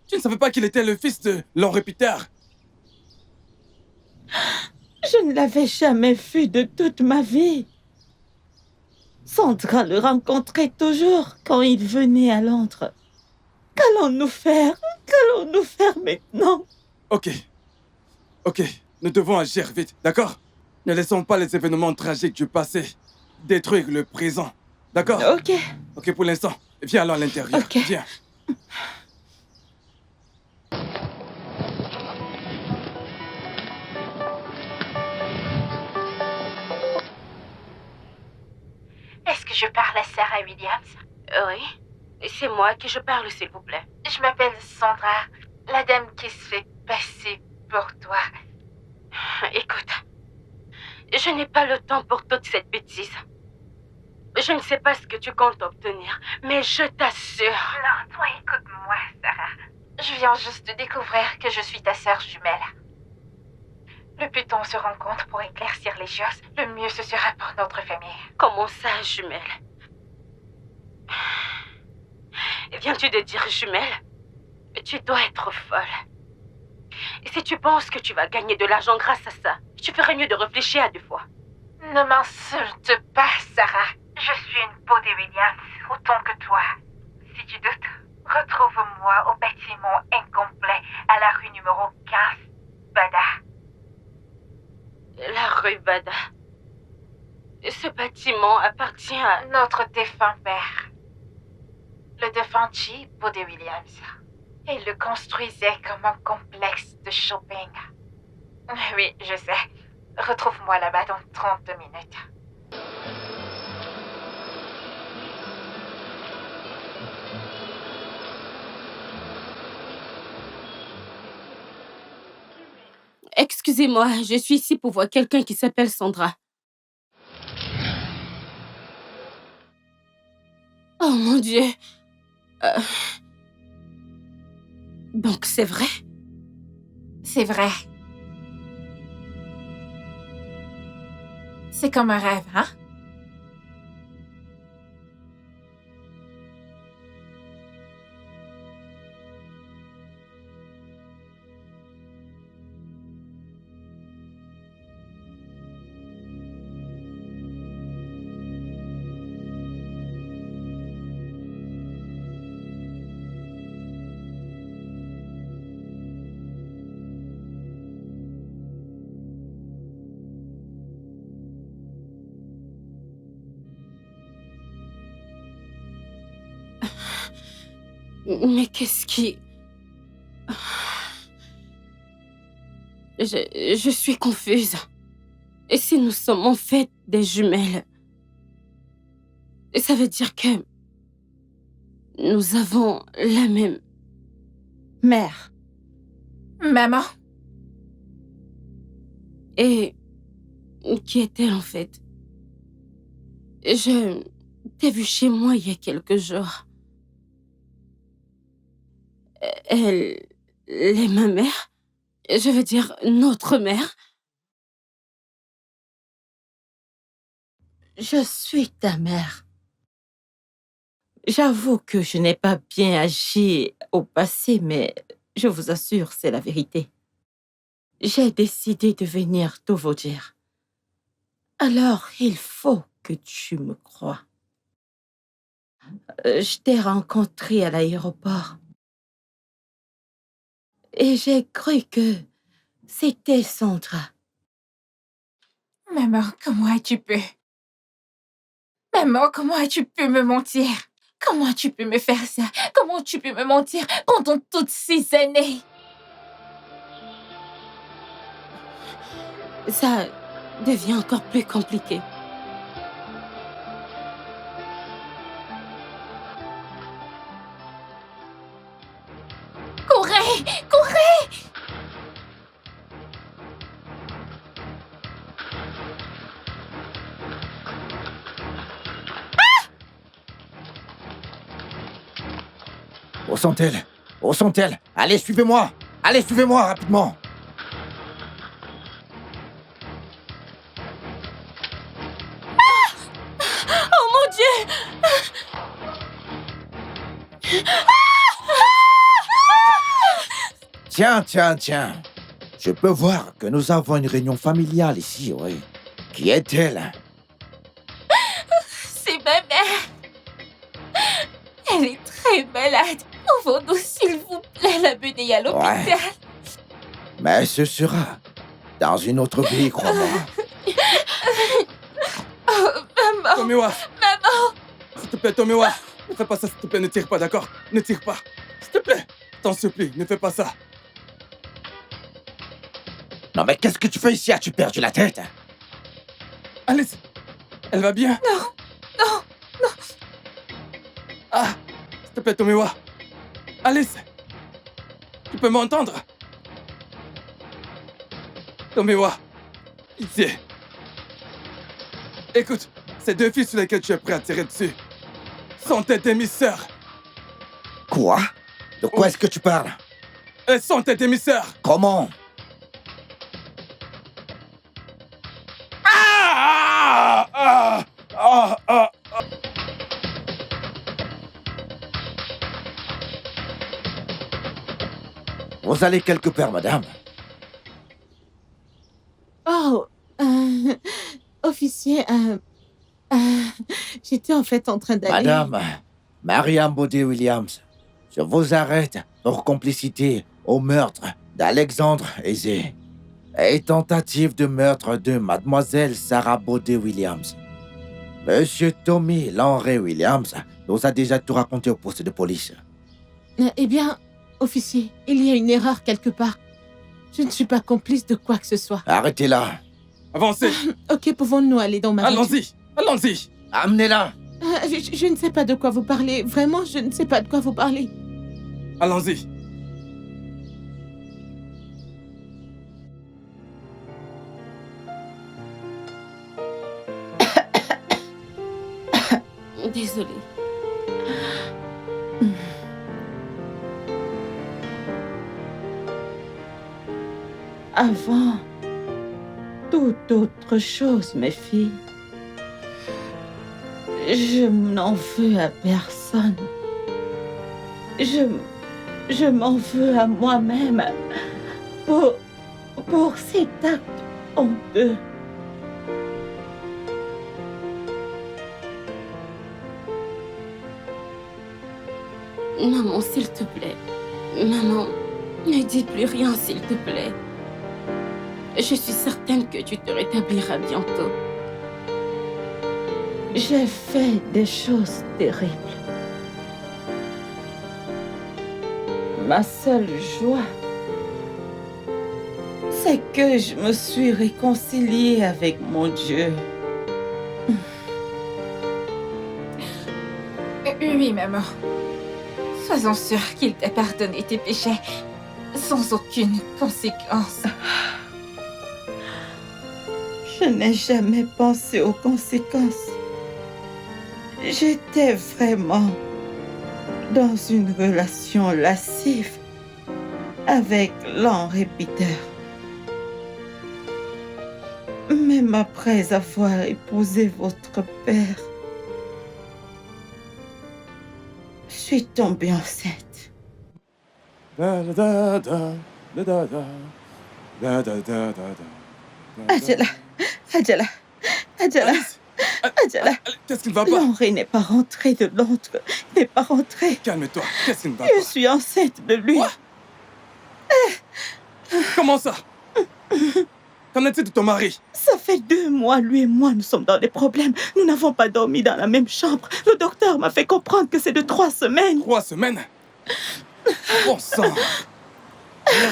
Tu ne savais pas qu'il était le fils de Lord Peter? Je ne l'avais jamais vu de toute ma vie. Sandra le rencontrait toujours quand il venait à Londres. Qu'allons-nous faire? Qu'allons-nous faire maintenant? Ok. Ok. Nous devons agir vite, d'accord? Ne laissons pas les événements tragiques du passé détruire le présent. D'accord? Ok. Ok, pour l'instant. Viens alors à l'intérieur. Ok. Viens. Est-ce que je parle à Sarah Williams? Oui. C'est moi qui je parle, s'il vous plaît. Je m'appelle Sandra, la dame qui se fait passer pour toi. Écoute, je n'ai pas le temps pour toute cette bêtise. Je ne sais pas ce que tu comptes obtenir, mais je t'assure. Non, toi écoute-moi, Sarah. Je viens juste de découvrir que je suis ta sœur jumelle. Le plus tôt on se rencontre pour éclaircir les choses, le mieux ce sera pour notre famille. Comment ça, jumelle? Viens-tu de dire jumelle? Tu dois être folle. Et si tu penses que tu vas gagner de l'argent grâce à ça, tu ferais mieux de réfléchir à 2 fois. Ne m'insulte pas, Sarah. Je suis une peau des Williams, autant que toi. Si tu doutes, retrouve-moi au bâtiment incomplet à la rue numéro 15, Bada. La rue Bada. Ce bâtiment appartient à notre défunt père. Le défunt Chi Bode Williams. Il le construisait comme un complexe de shopping. Oui, je sais. Retrouve-moi là-bas dans 30 minutes. Excusez-moi, je suis ici pour voir quelqu'un qui s'appelle Sandra. Oh mon Dieu. Donc c'est vrai? C'est vrai. C'est comme un rêve, hein? Mais qu'est-ce qui... Je suis confuse. Et si nous sommes en fait des jumelles, ça veut dire que nous avons la même mère. Maman? Et qui est-elle en fait? Je t'ai vue chez moi il y a quelques jours. Elle est ma mère? Je veux dire, notre mère? Je suis ta mère. J'avoue que je n'ai pas bien agi au passé, mais je vous assure, c'est la vérité. J'ai décidé de venir tout vous dire. Alors, il faut que tu me crois. Je t'ai rencontré à l'aéroport. Et j'ai cru que C'était Sandra. Maman, comment as-tu pu? Maman, comment as-tu pu me mentir? Comment as-tu pu me faire ça? Comment as-tu pu me mentir pendant toutes ces années? Ça devient encore plus compliqué. Courez! Courez! Où sont-elles? Où sont-elles? Allez, suivez-moi! Allez, suivez-moi, rapidement! Oh mon Dieu! Tiens. Je peux voir que nous avons une réunion familiale ici, oui. Qui est-elle? C'est ma mère. Elle est très malade. Pouvons-nous, s'il vous plaît, la mener à l'hôpital? Ouais. Mais ce sera dans une autre vie, crois-moi. Oh, maman! Tomiwa! Maman! S'il te plaît, Tomiwa! Ne fais pas ça, s'il te plaît, ne tire pas, d'accord? Ne tire pas! S'il te plaît! T'en supplie, ne fais pas ça! Non mais qu'est-ce que tu fais ici? As-tu perdu la tête? Alice! Elle va bien? Non! Ah! S'il te plaît, Tomiwa! Alice! Tu peux m'entendre? Tomiwa! Pitié! Écoute, ces deux filles sur lesquelles tu es prêt à tirer dessus sont tes demi-sœurs! Quoi? De quoi est-ce que tu parles? Elles sont tes demi-sœurs! Comment? Vous allez quelque part, madame? Oh, officier, j'étais en fait en train d'aller... Madame, Mariam Bodé-Williams, je vous arrête pour complicité au meurtre d'Alexandre Aizé et tentative de meurtre de mademoiselle Sarah Bodé-Williams. Monsieur Tommy Lanray Williams nous a déjà tout raconté au poste de police. Eh bien, officier, il y a une erreur quelque part. Je ne suis pas complice de quoi que ce soit. Arrêtez-la. Avancez. Ok, pouvons-nous aller dans ma voiture? Allons-y, allons-y. Amenez-la. Je ne sais pas de quoi vous parlez. Vraiment, je ne sais pas de quoi vous parlez. Allons-y. Désolée. Avant toute autre chose, mes filles, je n'en veux à personne. Je m'en veux à moi-même pour cet acte honteux. Maman, s'il te plaît. Maman, ne dis plus rien, s'il te plaît. Je suis certaine que tu te rétabliras bientôt. J'ai fait des choses terribles. Ma seule joie, c'est que je me suis réconciliée avec mon Dieu. Oui, maman. Sois-en sûre qu'il t'a pardonné tes péchés sans aucune conséquence. Je n'ai jamais pensé aux conséquences. J'étais vraiment dans une relation lascive avec Lanray Peter. Même après avoir épousé votre père, je suis tombée enceinte. Adjala. Qu'est-ce qui ne va pas? Lanray n'est pas rentré de Londres. N'est pas rentré. Calme-toi. Qu'est-ce qui ne va pas? Je suis enceinte de lui. Quoi? Comment ça? Qu'en est-il de ton mari? Ça fait 2 mois, lui et moi, nous sommes dans des problèmes. Nous n'avons pas dormi dans la même chambre. Le docteur m'a fait comprendre que c'est de 3 semaines. 3 semaines? Bon sang!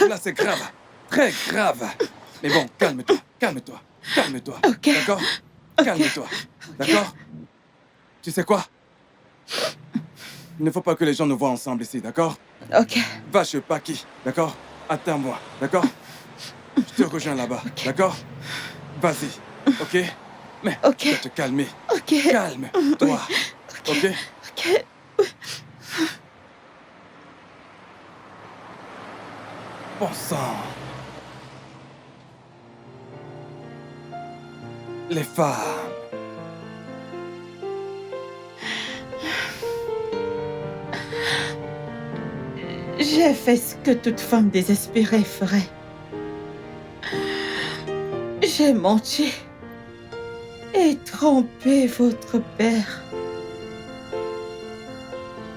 Là, c'est grave. Très grave. Mais bon, calme-toi, calme-toi, calme-toi. Ok. D'accord? Calme-toi. D'accord? Tu sais quoi? Il ne faut pas que les gens nous voient ensemble ici, d'accord? Ok. Va chez Paki, d'accord? Attends-moi, d'accord? Je te rejoins là-bas, d'accord? Vas-y, ok? Mais tu vas te calmer. Ok. Calme-toi, ok? Ok. Bon sang. Les femmes. J'ai fait ce que toute femme désespérée ferait. J'ai menti et trompé votre père.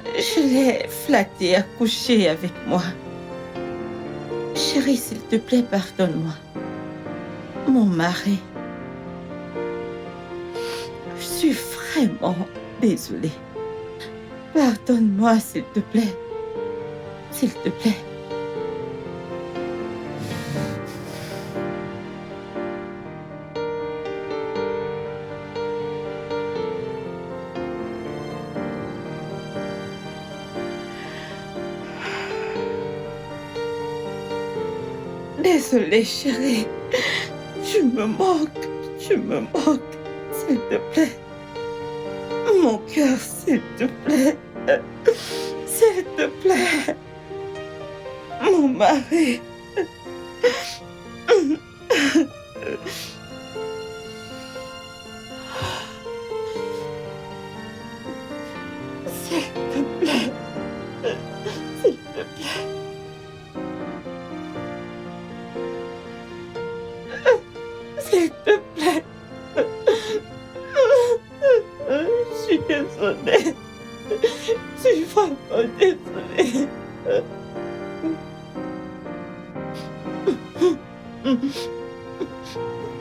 Je l'ai flatté à coucher avec moi. Chérie, s'il te plaît, pardonne-moi. Mon mari. Je suis vraiment désolée. Pardonne-moi, s'il te plaît. S'il te plaît. Désolée, chérie. Tu me manques. S'il te plaît. Mon cœur, s'il te plaît. S'il te plaît. Mon mari. S'il te plaît. S'il te plaît. S'il te plaît. Je suis désolée. Je suis vraiment désolée.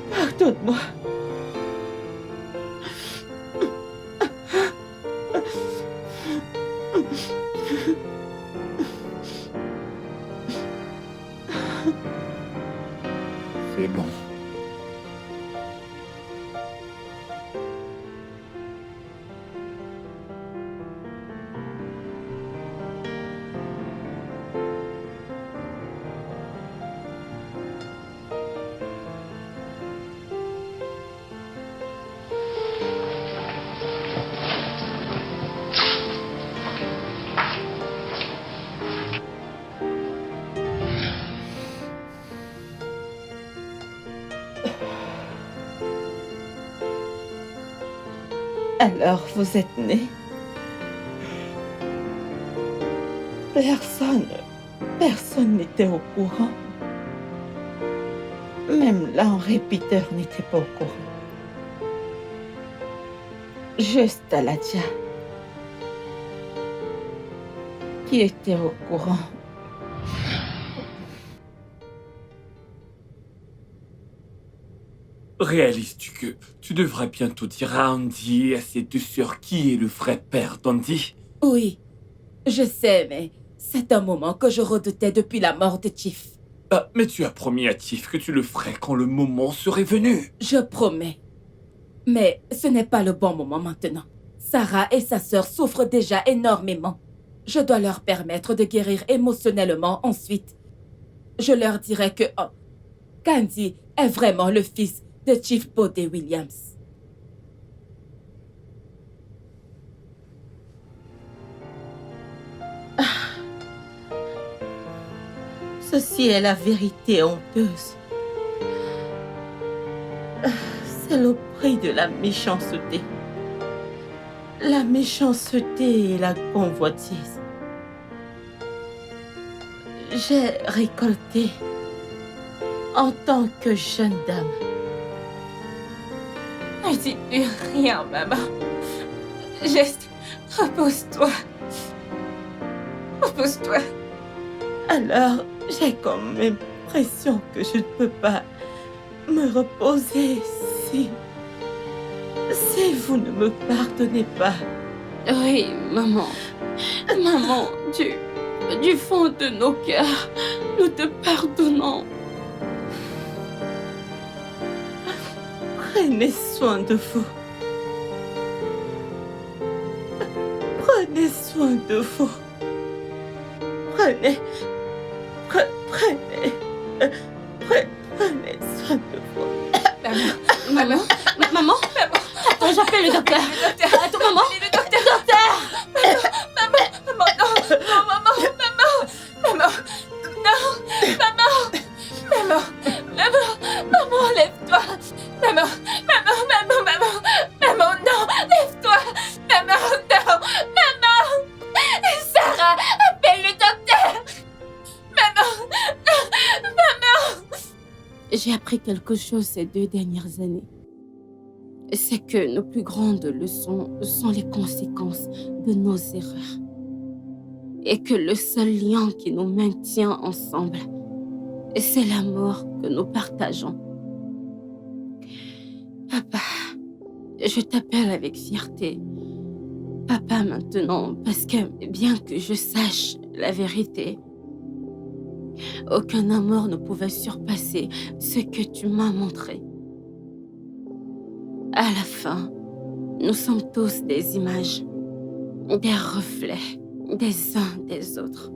Pardonne-moi. C'est bon. Alors, vous êtes né? Personne n'était au courant. Même l'Henri Peter n'était pas au courant. Juste Aladia qui était au courant. Réalises-tu que tu devrais bientôt dire à Andy et à ses 2 sœurs qui est le vrai père d'Andy? Oui, je sais, mais c'est un moment que je redoutais depuis la mort de Chief. Ah, mais tu as promis à Tiff que tu le ferais quand le moment serait venu. Je promets. Mais ce n'est pas le bon moment maintenant. Sarah et sa sœur souffrent déjà énormément. Je dois leur permettre de guérir émotionnellement ensuite. Je leur dirai que Candy est vraiment le fils de Chief Bodé Williams. Ceci est la vérité honteuse. C'est le prix de la méchanceté. La méchanceté et la convoitise. J'ai récolté en tant que jeune dame. Ne dis plus rien, maman. Juste, repose-toi. Repose-toi. Alors, j'ai comme l'impression que je ne peux pas me reposer si vous ne me pardonnez pas. Oui, maman. Maman, du fond de nos cœurs, nous te pardonnons. Prenez soin de vous. Prenez soin de vous. Prenez soin de vous. Maman. Attends, j'appelle le docteur. Attends, maman. Le docteur. Maman, maman, lève-toi. Maman, non, lève-toi. Maman, non. Sarah, appelle le docteur. Maman. J'ai appris quelque chose ces 2 dernières années. C'est que nos plus grandes leçons sont les conséquences de nos erreurs. Et que le seul lien qui nous maintient ensemble, c'est l'amour que nous partageons. Papa, je t'appelle avec fierté. Papa maintenant, parce que bien que je sache la vérité, aucun amour ne pouvait surpasser ce que tu m'as montré. À la fin, nous sommes tous des images, des reflets des uns des autres.